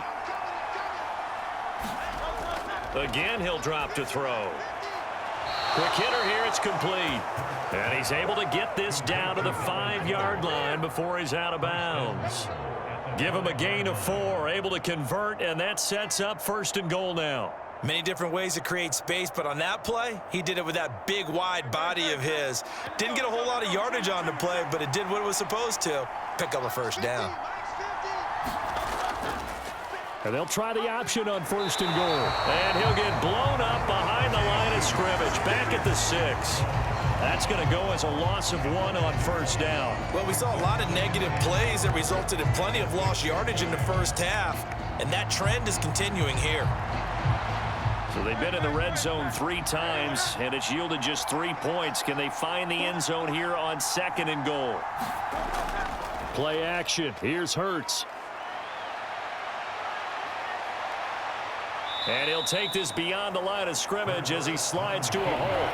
Again, he'll drop to throw. Quick hitter here, it's complete. And he's able to get this down to the 5-yard line before he's out of bounds. Give him a gain of 4, able to convert, and that sets up 1st and goal now.
Many different ways to create space, but on that play, he did it with that big, wide body of his. Didn't get a whole lot of yardage on the play, but it did what it was supposed to. Pick up a first down.
And they'll try the option on 1st and goal.
And he'll get blown up behind the line of scrimmage, back at the 6. That's going to go as a loss of 1 on 1st down.
Well, we saw a lot of negative plays that resulted in plenty of lost yardage in the first half, and that trend is continuing here.
So they've been in the red zone 3 times, and it's yielded just 3 points. Can they find the end zone here on 2nd and goal?
Play action. Here's Hurts.
And he'll take this beyond the line of scrimmage as he slides to a hole.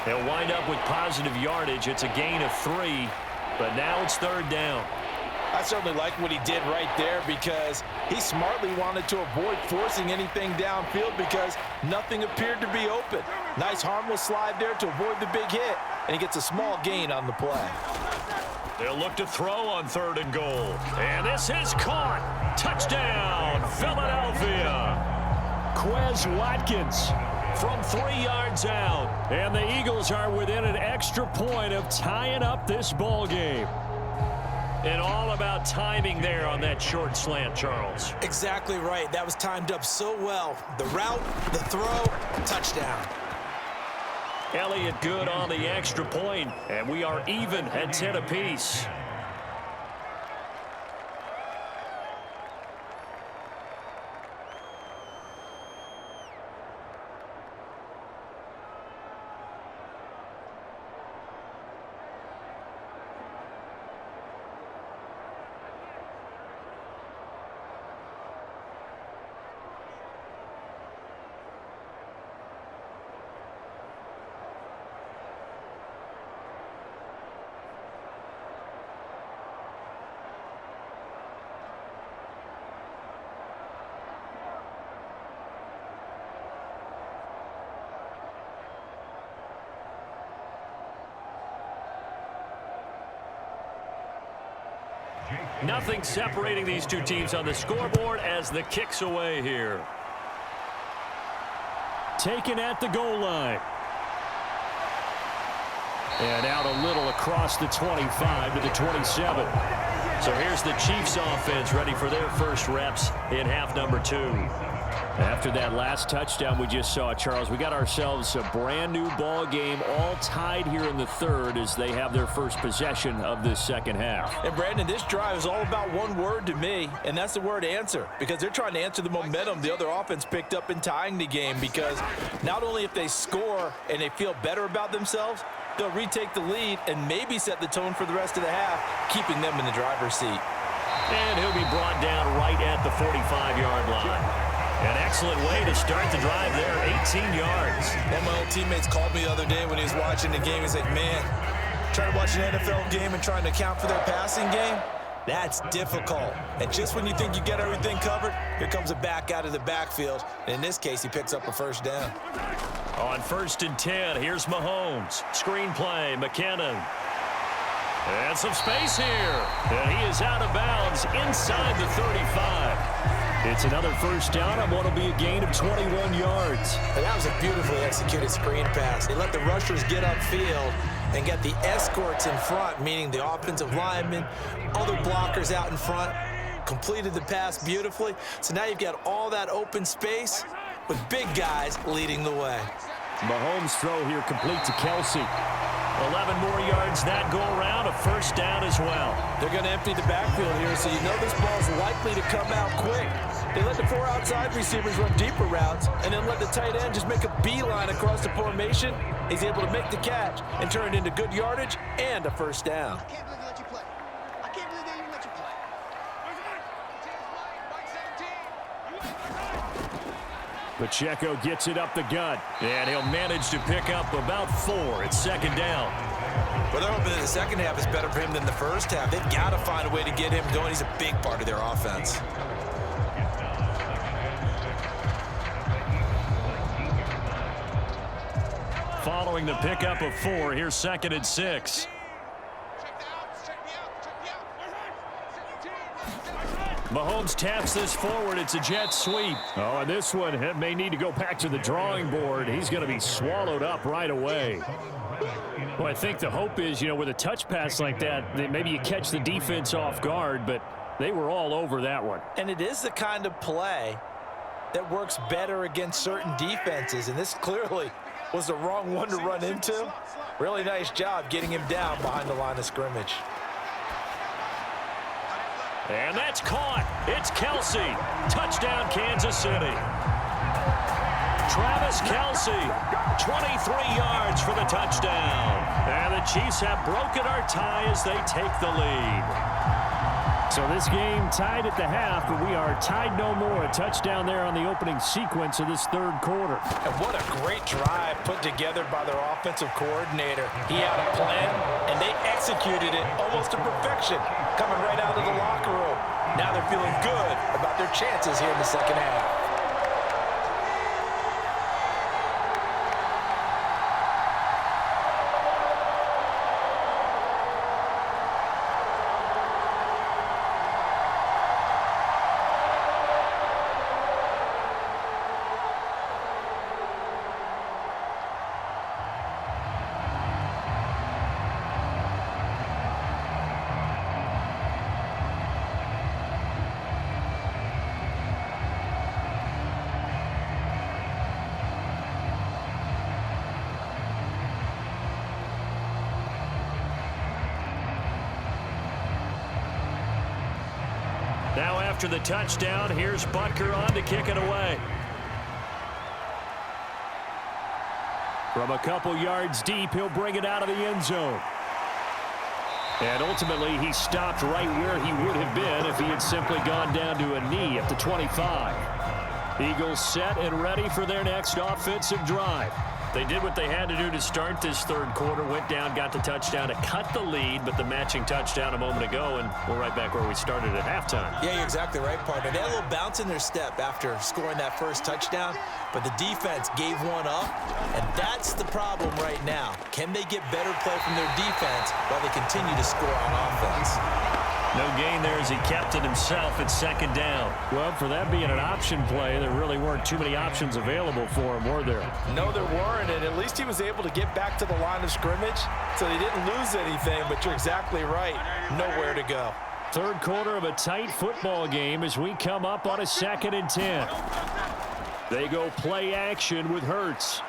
He'll wind up with positive yardage. It's a gain of 3, but now it's 3rd down.
I certainly like what he did right there because he smartly wanted to avoid forcing anything downfield because nothing appeared to be open. Nice harmless slide there to avoid the big hit, and he gets a small gain on the play.
They'll look to throw on 3rd and goal. And this is caught. Touchdown, Philadelphia.
Quez Watkins
from 3 yards out.
And the Eagles are within an extra point of tying up this ball game.
And all about timing there on that short slant, Charles.
Exactly right. That was timed up so well. The route, the throw, touchdown.
Elliott good on the extra point, and we are even at 10 apiece. Nothing separating these two teams on the scoreboard as the kick's away here.
Taken at the goal line. And out a little across the 25 to the 27.
So here's the Chiefs offense ready for their first reps in half number 2.
After that last touchdown we just saw, Charles, we got ourselves a brand new ball game, all tied here in the third as they have their first possession of this second half.
And Brandon, this drive is all about one word to me, and that's the word answer, because they're trying to answer the momentum the other offense picked up in tying the game, because not only if they score and they feel better about themselves, they'll retake the lead and maybe set the tone for the rest of the half, keeping them in the driver's seat.
And he'll be brought down right at the 45-yard line. An excellent way to start the drive there, 18 yards.
One of my old teammates called me the other day when he was watching the game. He's like, man, trying to watch an NFL game and trying to account for their passing game, that's difficult. And just when you think you get everything covered, here comes a back out of the backfield. And in this case, he picks up a first down.
On 1st and 10, here's Mahomes. Screen play, McKinnon. And some space here. And he is out of bounds inside the 35. It's another first down on what will be a gain of 21 yards.
And that was a beautifully executed screen pass. They let the rushers get upfield and get the escorts in front, meaning the offensive linemen, other blockers out in front, completed the pass beautifully. So now you've got all that open space with big guys leading the way.
Mahomes' throw here complete to Kelsey.
11 more yards that go around, a first down as well.
They're going to empty the backfield here, so you know this ball's likely to come out quick. They let the 4 outside receivers run deeper routes and then let the tight end just make a beeline across the formation. He's able to make the catch and turn it into good yardage and a first down.
I can't believe they let you play. I can't believe they even let you play.
Pacheco gets it up the gut, and he'll manage to pick up about 4. It's second down.
Well, they're hoping that the second half is better for him than the first half. They've got to find a way to get him going. He's a big part of their offense.
Following the pickup of 4, here's 2nd and 6. Mahomes taps this forward. It's a jet sweep.
Oh, and this one may need to go back to the drawing board. He's going to be swallowed up right away.
Well, I think the hope is, with a touch pass like that, that maybe you catch the defense off guard, but they were all over that one.
And it is the kind of play that works better against certain defenses, and this clearly was the wrong one to run into. Really nice job getting him down behind the line of scrimmage.
And that's caught. It's Kelsey. Touchdown, Kansas City. Travis Kelsey, 23 yards for the touchdown. And the Chiefs have broken our tie as they take the lead.
So this game tied at the half, but we are tied no more. A touchdown there on the opening sequence of this third quarter.
And what a great drive put together by their offensive coordinator. He had a plan, and they executed it almost to perfection, coming right out of the locker room. Now they're feeling good about their chances here in the second half.
Now after the touchdown, here's Butker on to kick it away.
From a couple yards deep, he'll bring it out of the end zone. And ultimately, he stopped right where he would have been if he had simply gone down to a knee at the 25. Eagles set and ready for their next offensive drive.
They did what they had to do to start this third quarter, went down, got the touchdown to cut the lead, but the matching touchdown a moment ago, and we're right back where we started at halftime.
Yeah, you're exactly right, partner. They had a little bounce in their step after scoring that first touchdown, but the defense gave one up, and that's the problem right now. Can they get better play from their defense while they continue to score on offense?
No gain there as he kept it himself at second down.
Well, for that being an option play, there really weren't too many options available for him, were there?
No, there weren't, and at least he was able to get back to the line of scrimmage, so they didn't lose anything, but you're exactly right. Nowhere to go.
Third quarter of a tight football game as we come up on a 2nd and 10. They go play action with Hurts.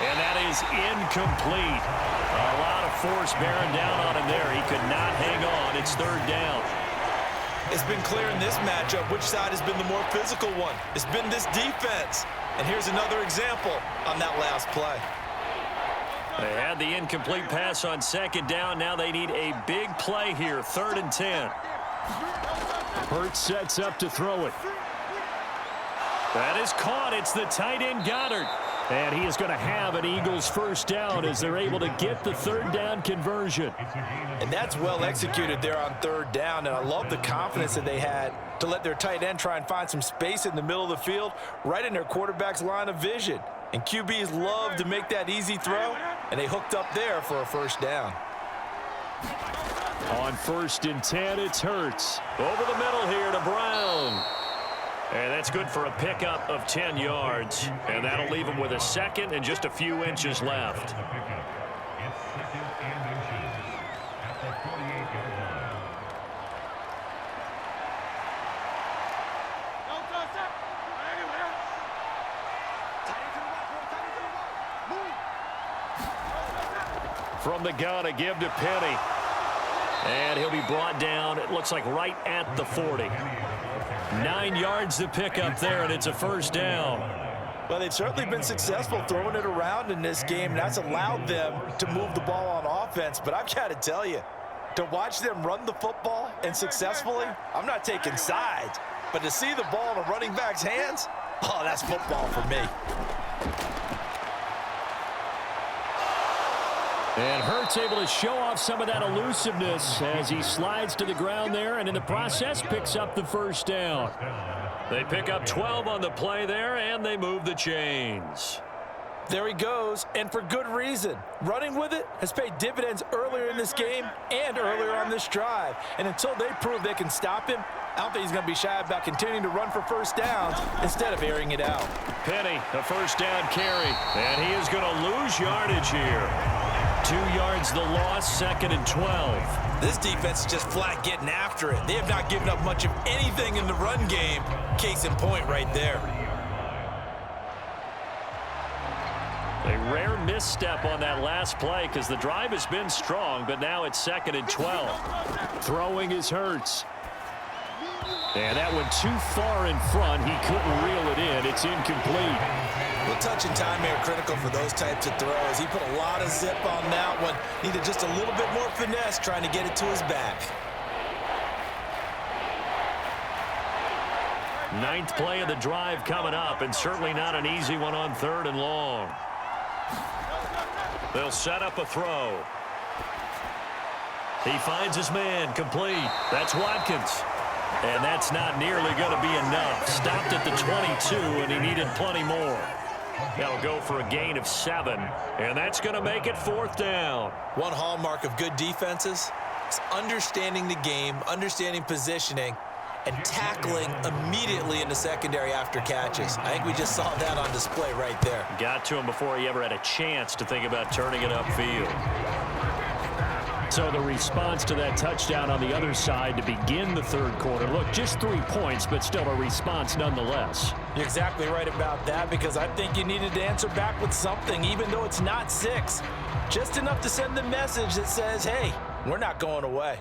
And that is incomplete. A lot of force bearing down on him there. He could not hang on. It's 3rd down.
It's been clear in this matchup which side has been the more physical one. It's been this defense. And here's another example on that last play.
They had the incomplete pass on 2nd down. Now they need a big play here. 3rd and 10.
Hurts sets up to throw it.
That is caught. It's the tight end Goddard.
And he is going to have an Eagles first down as they're able to get the 3rd down conversion.
And that's well executed there on 3rd down. And I love the confidence that they had to let their tight end try and find some space in the middle of the field, right in their quarterback's line of vision. And QBs love to make that easy throw, and they hooked up there for a first down.
On 1st and 10, it's Hurts.
Over the middle here to Brown. And that's good for a pickup of 10 yards. And that'll leave him with a 2nd and just a few inches left. From the gun, a give to Penny. And he'll be brought down, it looks like right at the 40. 9 yards to pick up there, and it's a first down.
Well, they've certainly been successful throwing it around in this game, and that's allowed them to move the ball on offense. But I've got to tell you, to watch them run the football and successfully, I'm not taking sides, but to see the ball in a running back's hands, oh, that's football for me.
And Hurts able to show off some of that elusiveness as he slides to the ground there and in the process picks up the first down.
They pick up 12 on the play there, and they move the chains.
There he goes, and for good reason. Running with it has paid dividends earlier in this game and earlier on this drive. And until they prove they can stop him, I don't think he's going to be shy about continuing to run for first downs instead of airing it out.
Penny, a first down carry, and he is going to lose yardage here. 2 yards the loss, 2nd and 12.
This defense is just flat getting after it. They have not given up much of anything in the run game. Case in point right there.
A rare misstep on that last play because the drive has been strong, but now it's 2nd and 12.
Throwing is Hurts. And that went too far in front. He couldn't reel it in. It's incomplete.
Well, touch and time are critical for those types of throws. He put a lot of zip on that one. Needed just a little bit more finesse trying to get it to his back.
9th play of the drive coming up, and certainly not an easy one on 3rd and long. They'll set up a throw. He finds his man, complete. That's Watkins. And that's not nearly going to be enough. Stopped at the 22, and he needed plenty more. That'll go for a gain of 7, and that's going to make it 4th down.
One hallmark of good defenses is understanding the game, understanding positioning, and tackling immediately in the secondary after catches. I think we just saw that on display right there.
Got to him before he ever had a chance to think about turning it upfield.
So the response to that touchdown on the other side to begin the 3rd quarter. Look, just 3 points, but still a response nonetheless.
You're exactly right about that, because I think you needed to answer back with something, even though it's not 6. Just enough to send the message that says, hey, we're not going away.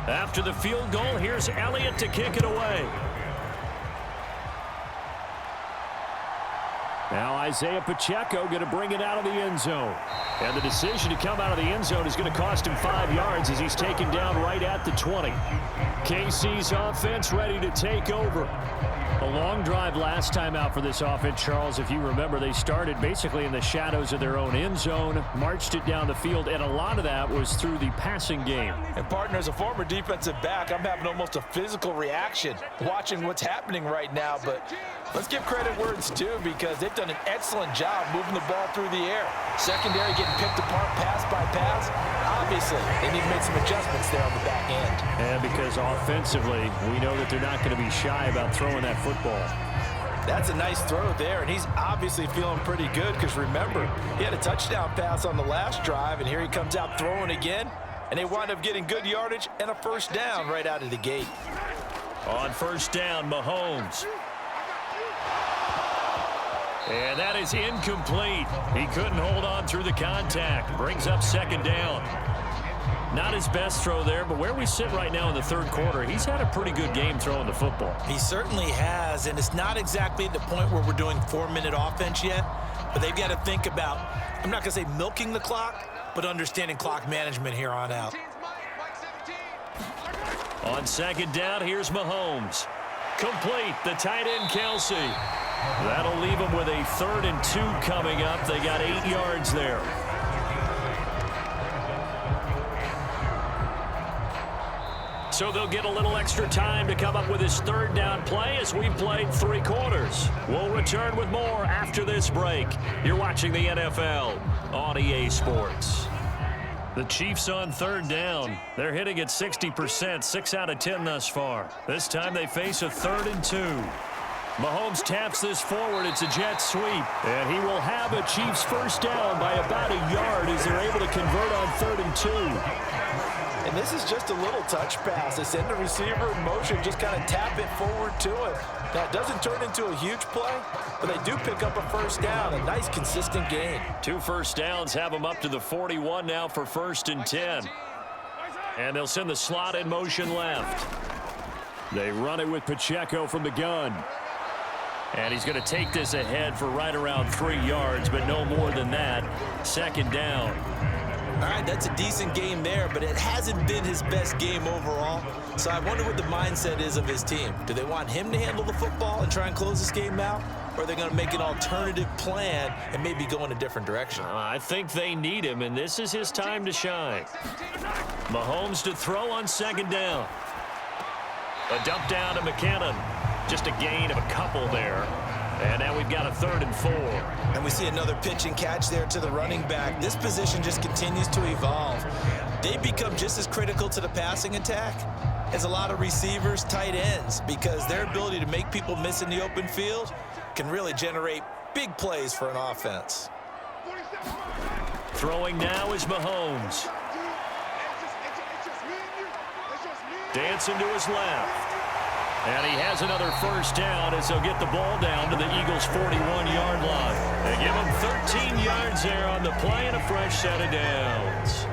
After the field goal, here's Elliott to kick it away.
Now Isaiah Pacheco going to bring it out of the end zone. And the decision to come out of the end zone is going to cost him 5 yards as he's taken down right at the 20. KC's offense ready to take over. A long drive last time out for this offense, Charles. If you remember, they started basically in the shadows of their own end zone, marched it down the field, and a lot of that was through the passing game.
And partner, as a former defensive back, I'm having almost a physical reaction watching what's happening right now. But let's give credit where it's due, because they've done an excellent job moving the ball through the air. Secondary getting picked apart pass by pass. Obviously, they need to make some adjustments there on the back end.
And because offensively, we know that they're not going to be shy about throwing that football.
That's a nice throw there, and he's obviously feeling pretty good, because remember, he had a touchdown pass on the last drive, and here he comes out throwing again, and they wind up getting good yardage and a first down right out of the gate.
On first down, Mahomes. And that is incomplete. He couldn't hold on through the contact. Brings up second down. Not his best throw there, but where we sit right now in the third quarter, he's had a pretty good game throwing the football.
He certainly has, and it's not exactly at the point where we're doing 4-minute offense yet, but they've got to think about, I'm not going to say milking the clock, but understanding clock management here on out.
On second down, here's Mahomes. Complete, the tight end, Kelsey. That'll leave them with a 3rd and 2 coming up. They got 8 yards there. So they'll get a little extra time to come up with his 3rd down play as we've played 3 quarters. We'll return with more after this break. You're watching the NFL on EA Sports. The Chiefs on 3rd down. They're hitting at 60%, 6 out of 10 thus far. This time they face a 3rd and 2. Mahomes taps this forward. It's a jet sweep. And he will have a Chiefs first down by about a yard as they're able to convert on 3rd and 2.
And this is just a little touch pass. They send the receiver in motion, just kind of tap it forward to him. Now, it doesn't turn into a huge play, but they do pick up a first down. A nice, consistent gain.
2 first downs have them up to the 41 now for 1st and 10. And they'll send the slot in motion left. They run it with Pacheco from the gun. And he's going to take this ahead for right around 3 yards, but no more than that. 2nd down.
All right, that's a decent game there, but it hasn't been his best game overall. So I wonder what the mindset is of his team. Do they want him to handle the football and try and close this game out? Or are they going to make an alternative plan and maybe go in a different direction?
I think they need him, and this is his time to shine. Mahomes to throw on 2nd down. A dump down to McKinnon. Just a gain of a couple there. And now we've got a 3rd and 4.
And we see another pitch and catch there to the running back. This position just continues to evolve. They become just as critical to the passing attack as a lot of receivers, tight ends, because their ability to make people miss in the open field can really generate big plays for an offense.
Throwing now is Mahomes. Dancing to his left. And he has another first down as they'll get the ball down to the Eagles' 41-yard line. They give him 13 yards there on the play and a fresh set of downs.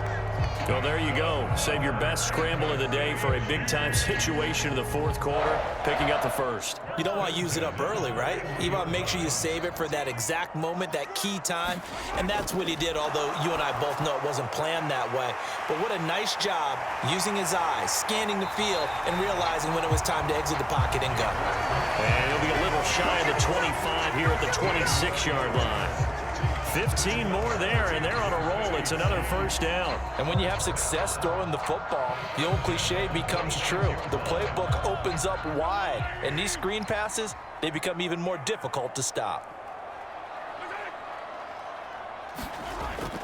Well, there you go. Save your best scramble of the day for a big-time situation in the 4th quarter, picking up the first.
You don't want to use it up early, right? You want to make sure you save it for that exact moment, that key time. And that's what he did, although you and I both know it wasn't planned that way. But what a nice job using his eyes, scanning the field, and realizing when it was time to exit the pocket and go.
And he'll be a little shy of the 25 here at the 26-yard line. 15 more there, and they're on a roll. It's another first down.
And when you have success throwing the football, the old cliche becomes true. The playbook opens up wide, and these screen passes, they become even more difficult to stop.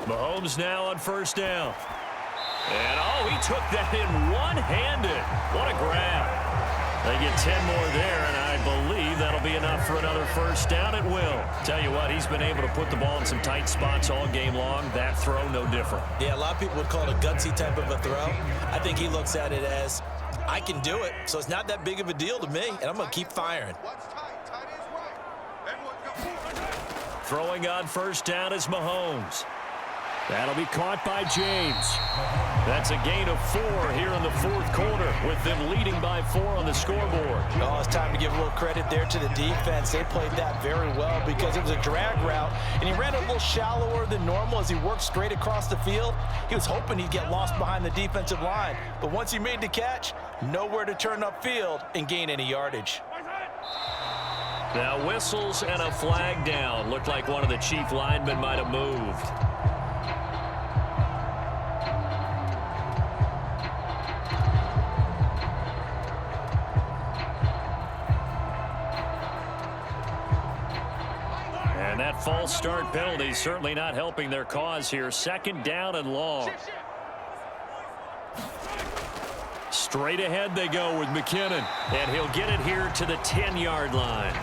Mahomes now on first down. And, oh, he took that in one-handed. What a grab. They get 10 more there, and I believe that'll be enough for another first down. It will. Tell you what, he's been able to put the ball in some tight spots all game long. That throw, no different.
Yeah, a lot of people would call it a gutsy type of a throw. I think he looks at it as, I can do it, so it's not that big of a deal to me, and I'm going to keep firing.
Throwing on first down is Mahomes.
That'll be caught by James. That's a gain of 4 here in the fourth quarter, with them leading by 4 on the scoreboard.
Oh, it's time to give a little credit there to the defense. They played that very well because it was a drag route, and he ran a little shallower than normal as he worked straight across the field. He was hoping he'd get lost behind the defensive line, but once he made the catch, nowhere to turn upfield and gain any yardage.
Now whistles and a flag down. Looked like one of the Chief linemen might have moved. And that false start penalty certainly not helping their cause here. Second down and long. Straight ahead they go with McKinnon, and he'll get it here to the 10-yard line.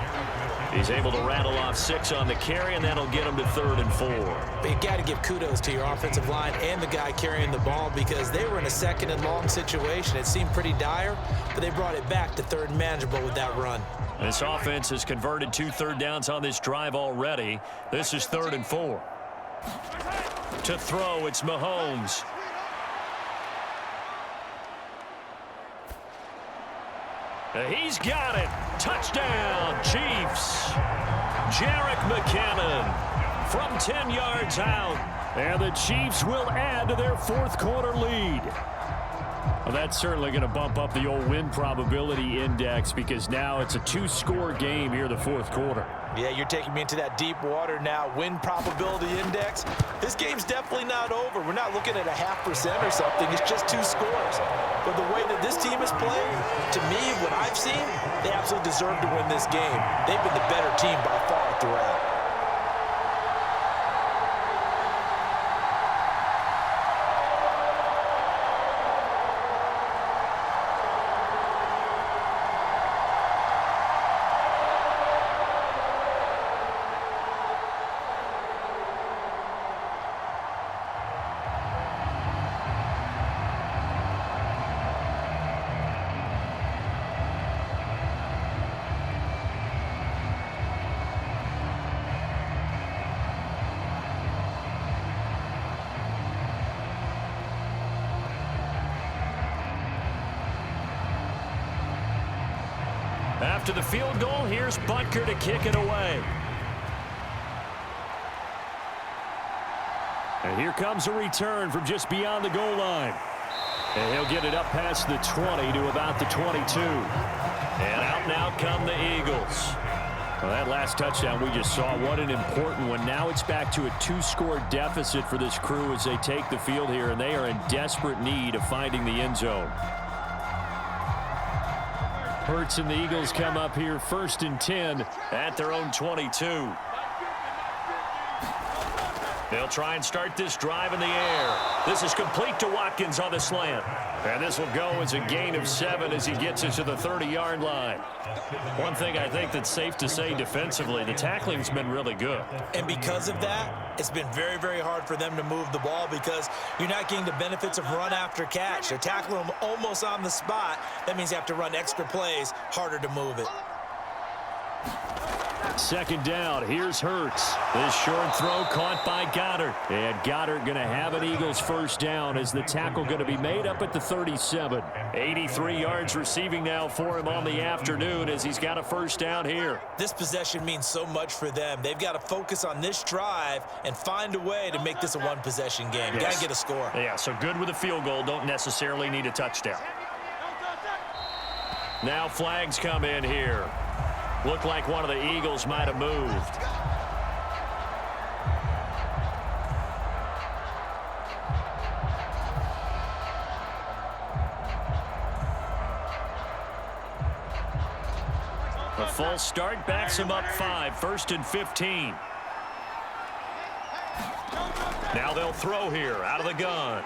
He's able to rattle off 6 on the carry, and that'll get him to 3rd and 4.
But you got to give kudos to your offensive line and the guy carrying the ball because they were in a 2nd and long situation. It seemed pretty dire, but they brought it back to 3rd and manageable with that run.
This offense has converted 2 third downs on this drive already. This is 3rd and 4. To throw, it's Mahomes. He's got it. Touchdown, Chiefs. Jerick McKinnon from 10 yards out.
And the Chiefs will add to their fourth quarter lead. Well, that's certainly going to bump up the old win probability index because now it's a 2-score game here in the fourth quarter.
Yeah, you're taking me into that deep water now. Win probability index. This game's definitely not over. We're not looking at a 0.5% or something. It's just 2 scores. But the way that this team is playing, to me, what I've seen, they absolutely deserve to win this game. They've been the better team by far throughout.
After the field goal, here's Butker to kick it away.
And here comes a return from just beyond the goal line. And he'll get it up past the 20 to about the 22.
And out now come the Eagles.
Well, that last touchdown we just saw, what an important one. Now it's back to a 2-score deficit for this crew as they take the field here, and they are in desperate need of finding the end zone. Hurts and the Eagles come up here 1st and 10
at their own 22. They'll try and start this drive in the air. This is complete to Watkins on the slant.
And this will go as a gain of 7 as he gets it to the 30-yard line.
One thing I think that's safe to say defensively, the tackling's been really good.
And because of that, it's been very, very hard for them to move the ball because you're not getting the benefits of run after catch. They're tackling them almost on the spot. That means you have to run extra plays, harder to move it.
2nd down, here's Hurts. This short throw caught by Goddard. And Goddard going to have an Eagles first down as the tackle going to be made up at the 37.
83 yards receiving now for him on the afternoon as he's got a first down here.
This possession means so much for them. They've got to focus on this drive and find a way to make this a one-possession game.
Yes.
Got to get a score.
Yeah, so good with a field goal. Don't necessarily need a touchdown. Now flags come in here. Looked like one of the Eagles might have moved. A false start backs him up 5, 1st and 15. Now they'll throw here out of the gun.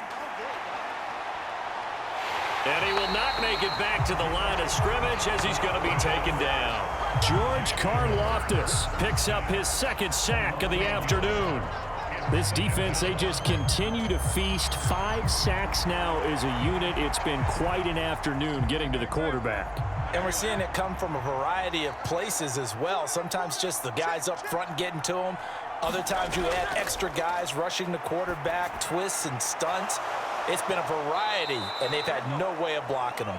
And he will not make it back to the line of scrimmage as he's going to be taken down.
George Karlaftis picks up his 2nd sack of the afternoon. This defense, they just continue to feast. 5 sacks now as a unit. It's been quite an afternoon getting to the quarterback.
And we're seeing it come from a variety of places as well. Sometimes just the guys up front getting to him. Other times you add extra guys rushing the quarterback, twists and stunts. It's been a variety, and they've had no way of blocking them.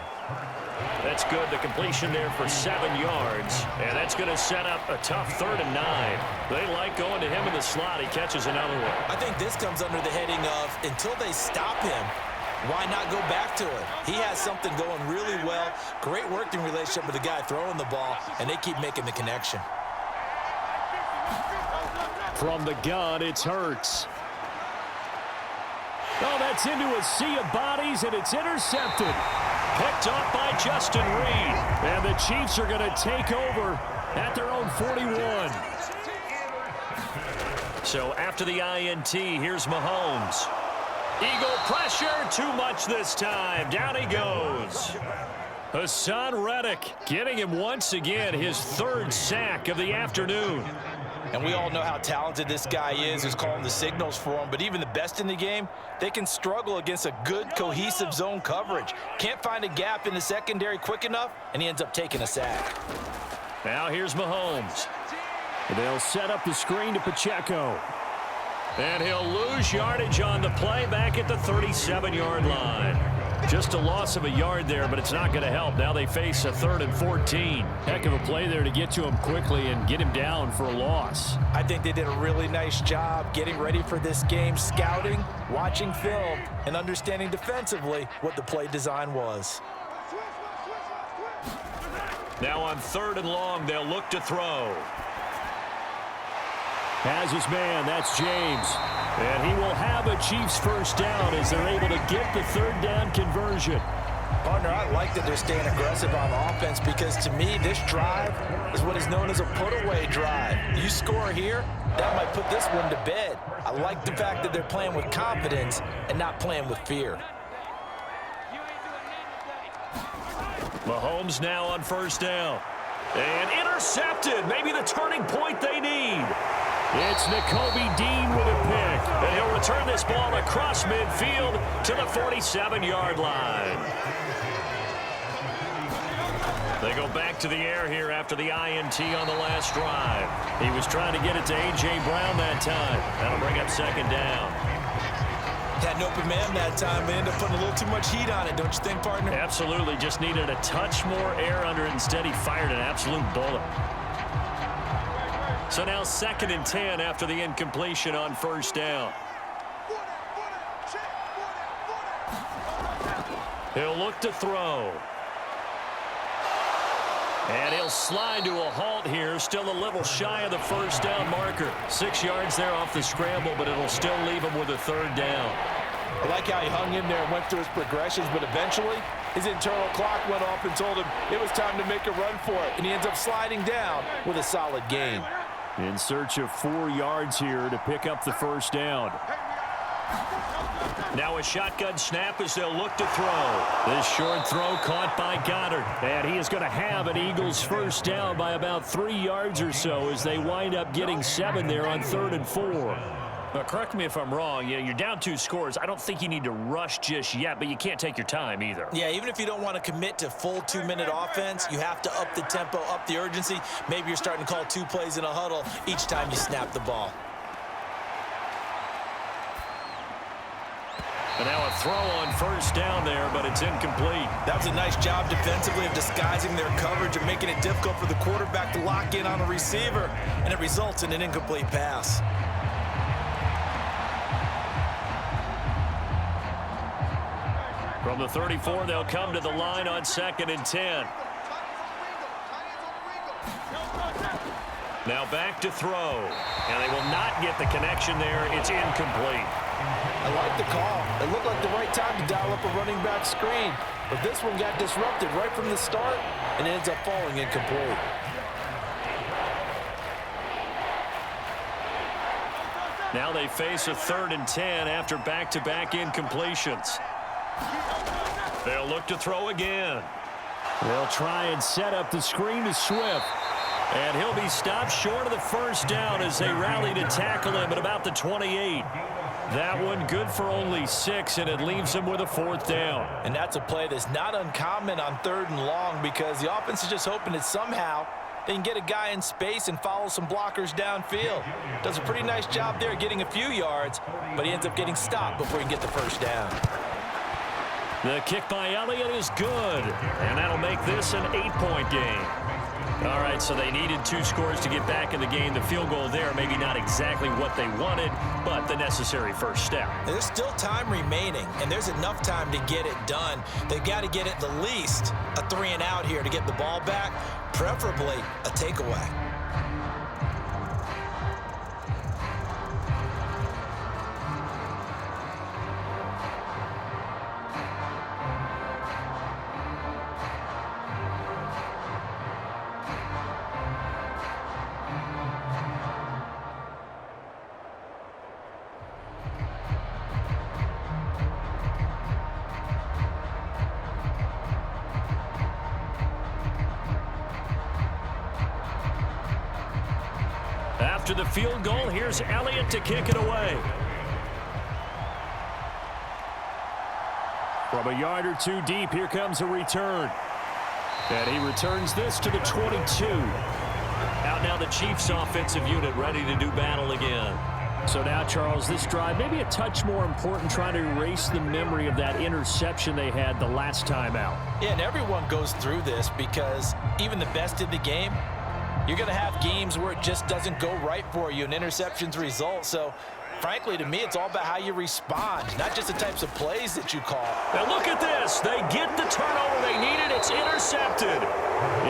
That's good. The completion there for 7 yards. And that's going to set up a tough 3rd and 9. They like going to him in the slot. He catches another one.
I think this comes under the heading of until they stop him, why not go back to it? He has something going really well. Great working relationship with the guy throwing the ball, and they keep making the connection.
From the gun, it's Hurts. Oh, that's into a sea of bodies, and it's intercepted. Picked off by Justin Reed. And the Chiefs are going to take over at their own 41.
So after the INT, here's Mahomes. Eagle pressure, too much this time. Down he goes. Hassan Reddick getting him once again, his 3rd sack of the afternoon.
And we all know how talented this guy is, who's calling the signals for him. But even the best in the game, they can struggle against a good, cohesive zone coverage. Can't find a gap in the secondary quick enough, and he ends up taking a sack.
Now here's Mahomes.
They'll set up the screen to Pacheco.
And he'll lose yardage on the play back at the 37-yard line. Just a loss of a yard there, but it's not going to help. Now they face a 3rd and 14.
Heck of a play there to get to him quickly and get him down for a loss.
I think they did a really nice job getting ready for this game, scouting, watching film, and understanding defensively what the play design was.
Now on 3rd and long, they'll look to throw.
Has his man, that's James. And he will have a Chiefs 1st down as they're able to get the 3rd down conversion.
Partner, I like that they're staying aggressive on offense because to me, this drive is what is known as a put-away drive. You score here, that might put this one to bed. I like the fact that they're playing with confidence and not playing with fear.
Mahomes now on 1st down. And intercepted, maybe the turning point they need.
It's Nakobe Dean with a pick.
And he'll return this ball across midfield to the 47-yard line. They go back to the air here after the INT on the last drive. He was trying to get it to A.J. Brown that time. That'll bring up 2nd down.
Had an open man that time. They ended up putting a little too much heat on it, don't you think, partner?
Absolutely. Just needed a touch more air under it. Instead, he fired an absolute bullet. So now 2nd and 10 after the incompletion on 1st down. He'll look to throw. And he'll slide to a halt here. Still a little shy of the 1st down marker. 6 yards there off the scramble, but it'll still leave him with a 3rd down.
I like how he hung in there and went through his progressions, but eventually his internal clock went off and told him it was time to make a run for it, and he ends up sliding down with a solid gain.
In search of 4 yards here to pick up the 1st down.
Now a shotgun snap as they'll look to throw. This short throw caught by Goddard.
And he is going to have an Eagles 1st down by about 3 yards or so as they wind up getting 7 there on 3rd and 4.
Now, correct me if I'm wrong. You're down 2 scores. I don't think you need to rush just yet, but you can't take your time either.
Yeah, even if you don't want to commit to full 2-minute offense, you have to up the tempo, up the urgency. Maybe you're starting to call 2 plays in a huddle each time you snap the ball.
And now a throw on 1st down there, but it's incomplete.
That was a nice job defensively of disguising their coverage and making it difficult for the quarterback to lock in on a receiver, and it results in an incomplete pass.
From the 34, they'll come to the line on 2nd and 10. Now back to throw. And they will not get the connection there. It's incomplete.
I like the call. It looked like the right time to dial up a running back screen. But this one got disrupted right from the start and ends up falling incomplete.
Now they face a 3rd and 10 after back-to-back incompletions. They'll look to throw again.
They'll try and set up the screen to Swift.
And he'll be stopped short of the 1st down as they rally to tackle him at about the 28. That one good for only 6, and it leaves him with a 4th down.
And that's a play that's not uncommon on 3rd and long because the offense is just hoping that somehow They can get a guy in space and follow some blockers downfield. Does a pretty nice job there getting a few yards, but he ends up getting stopped before he can get the first down.
The kick by Elliott is good, and that'll make this an 8-point game. All right, so they needed 2 scores to get back in the game. The field goal there, maybe not exactly what they wanted, but the necessary first step.
There's still time remaining, and there's enough time to get it done. They've got to get at the least a 3-and-out here to get the ball back, preferably a takeaway.
After the field goal, here's Elliott to kick it away.
From a yard or 2 deep, here comes a return. And he returns this to the 22.
Out now the Chiefs offensive unit ready to do battle again.
So now, Charles, this drive maybe a touch more important, trying to erase the memory of that interception they had the last time out.
Yeah, and everyone goes through this because even the best in the game, you're going to have games where it just doesn't go right for you, and interceptions result. So, frankly, to me, it's all about how you respond, not just the types of plays that you call.
Now look at this. They get the turnover they needed. It's intercepted.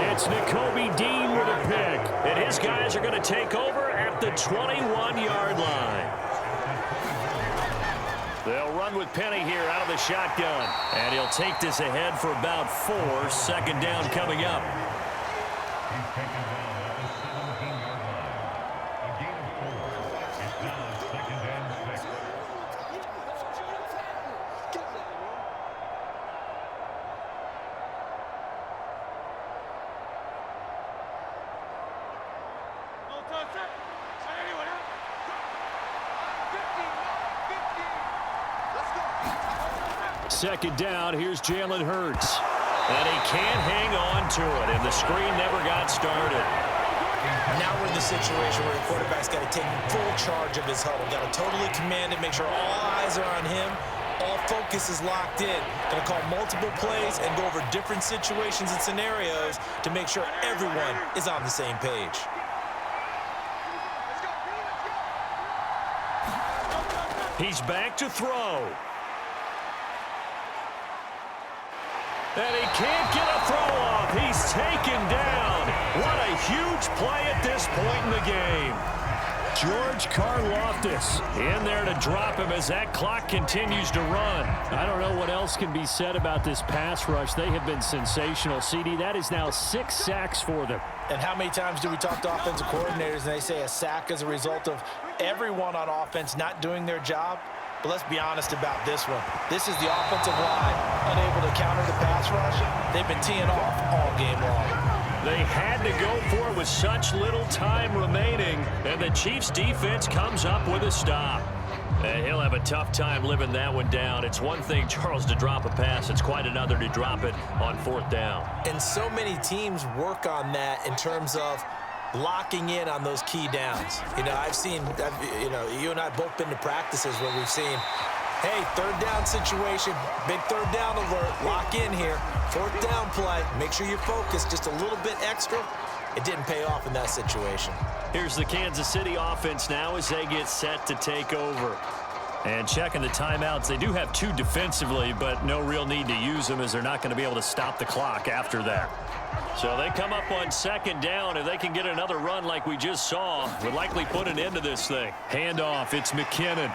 It's Nakobe Dean with a pick.
And his guys are going to take over at the 21-yard line. They'll run with Penny here out of the shotgun. And he'll take this ahead for about 4. 2nd down coming up.
Second down, here's Jalen Hurts.
And he can't hang on to it, and the screen never got started.
Now we're in the situation where the quarterback's got to take full charge of his huddle. Got to totally command it, make sure all eyes are on him. All focus is locked in. Going to call multiple plays and go over different situations and scenarios to make sure everyone is on the same page.
He's back to throw. And he can't get a throw off. He's taken down. What a huge play at this point in the game.
George Karlaftis in there to drop him as that clock continues to run. I don't know what else can be said about this pass rush. They have been sensational. CD, that is now 6 sacks for them.
And how many times do we talk to offensive coordinators and they say a sack as a result of everyone on offense not doing their job? But let's be honest about this one. This is the offensive line unable to counter the pass rush. They've been teeing off all game long.
They had to go for it with such little time remaining, and the Chiefs' defense comes up with a stop. And he'll have a tough time living that one down. It's one thing, Charles, to drop a pass. It's quite another to drop it on 4th down.
And so many teams work on that in terms of locking in on those key downs. You know, you and I both been to practices where we've seen, hey, 3rd down situation, big 3rd down alert, lock in here, 4th down play, make sure you're focused just a little bit extra. It didn't pay off in that situation.
Here's the Kansas City offense now as they get set to take over. And checking the timeouts, they do have 2 defensively, but no real need to use them as they're not going to be able to stop the clock after that. So they come up on 2nd down. If they can get another run like we just saw, would likely put an end to this thing.
Handoff, it's McKinnon.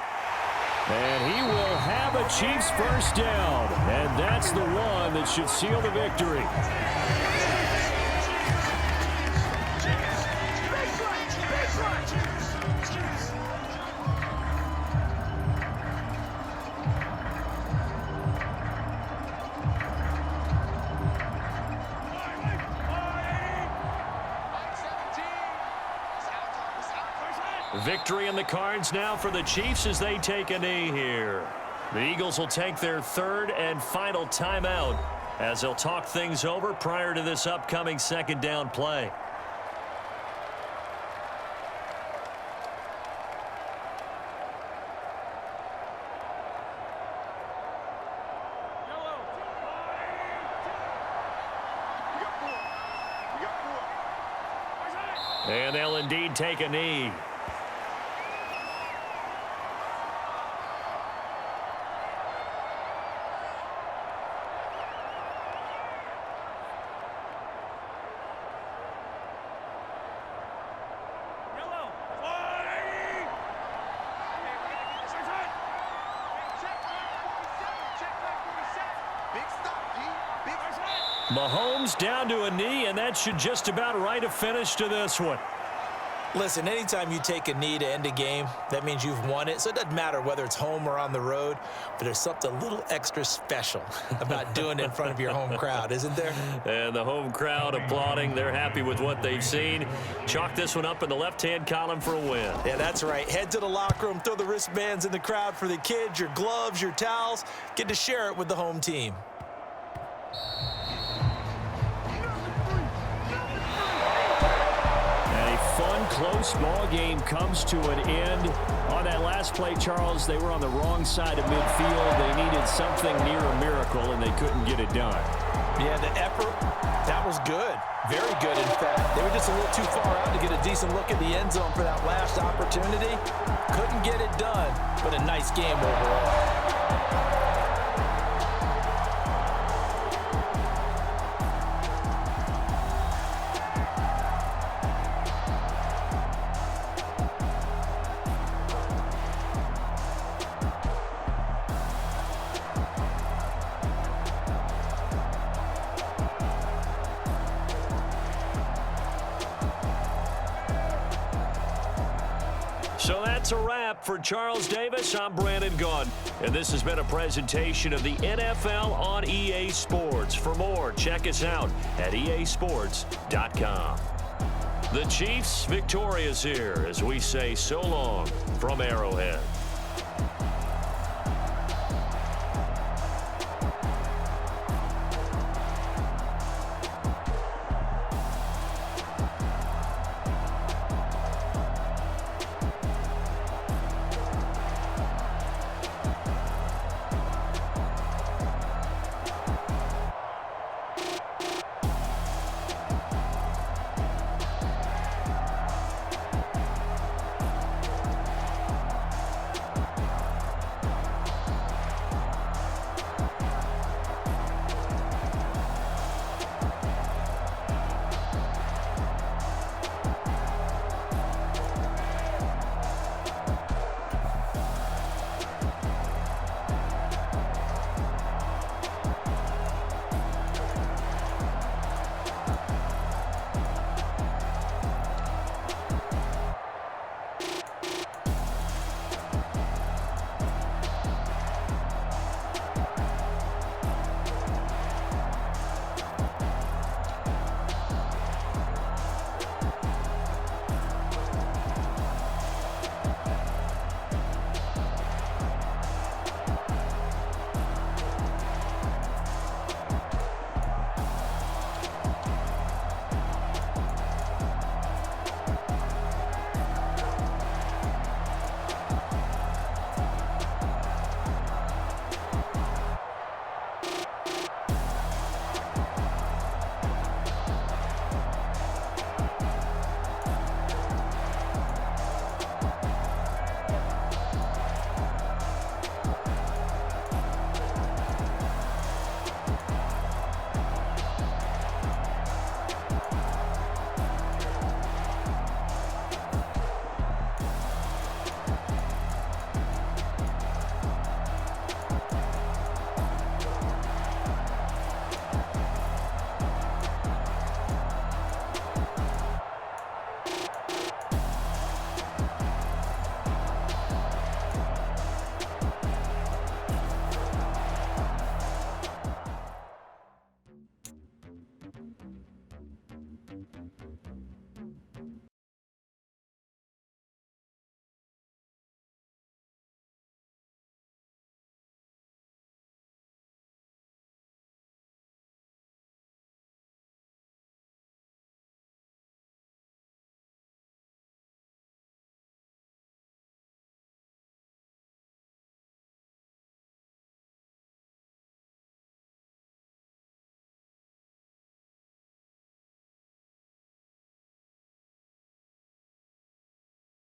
And he will have a Chiefs first down. And that's the one that should seal the victory.
Victory in the cards now for the Chiefs as they take a knee here. The Eagles will take their 3rd and final timeout as they'll talk things over prior to this upcoming 2nd down play. And they'll indeed take a knee. Mahomes down to a knee, and that should just about write a finish to this one.
Listen, anytime you take a knee to end a game, that means you've won it. So it doesn't matter whether it's home or on the road, but there's something a little extra special about doing it in front of your home crowd, isn't there?
And the home crowd applauding. They're happy with what they've seen. Chalk this one up in the left-hand column for a win.
Yeah, that's right. Head to the locker room, throw the wristbands in the crowd for the kids, your gloves, your towels. Get to share it with the home team.
Close ball game comes to an end. On that last play, Charles, they were on the wrong side of midfield. They needed something near a miracle, and they couldn't get it done.
Yeah, the effort, that was good. Very good, in fact. They were just a little too far out to get a decent look at the end zone for that last opportunity. Couldn't get it done, but a nice game overall.
So that's a wrap for Charles Davis. I'm Brandon Gaudin, and this has been a presentation of the NFL on EA Sports. For more, check us out at easports.com. The Chiefs victorious here as we say so long from Arrowhead.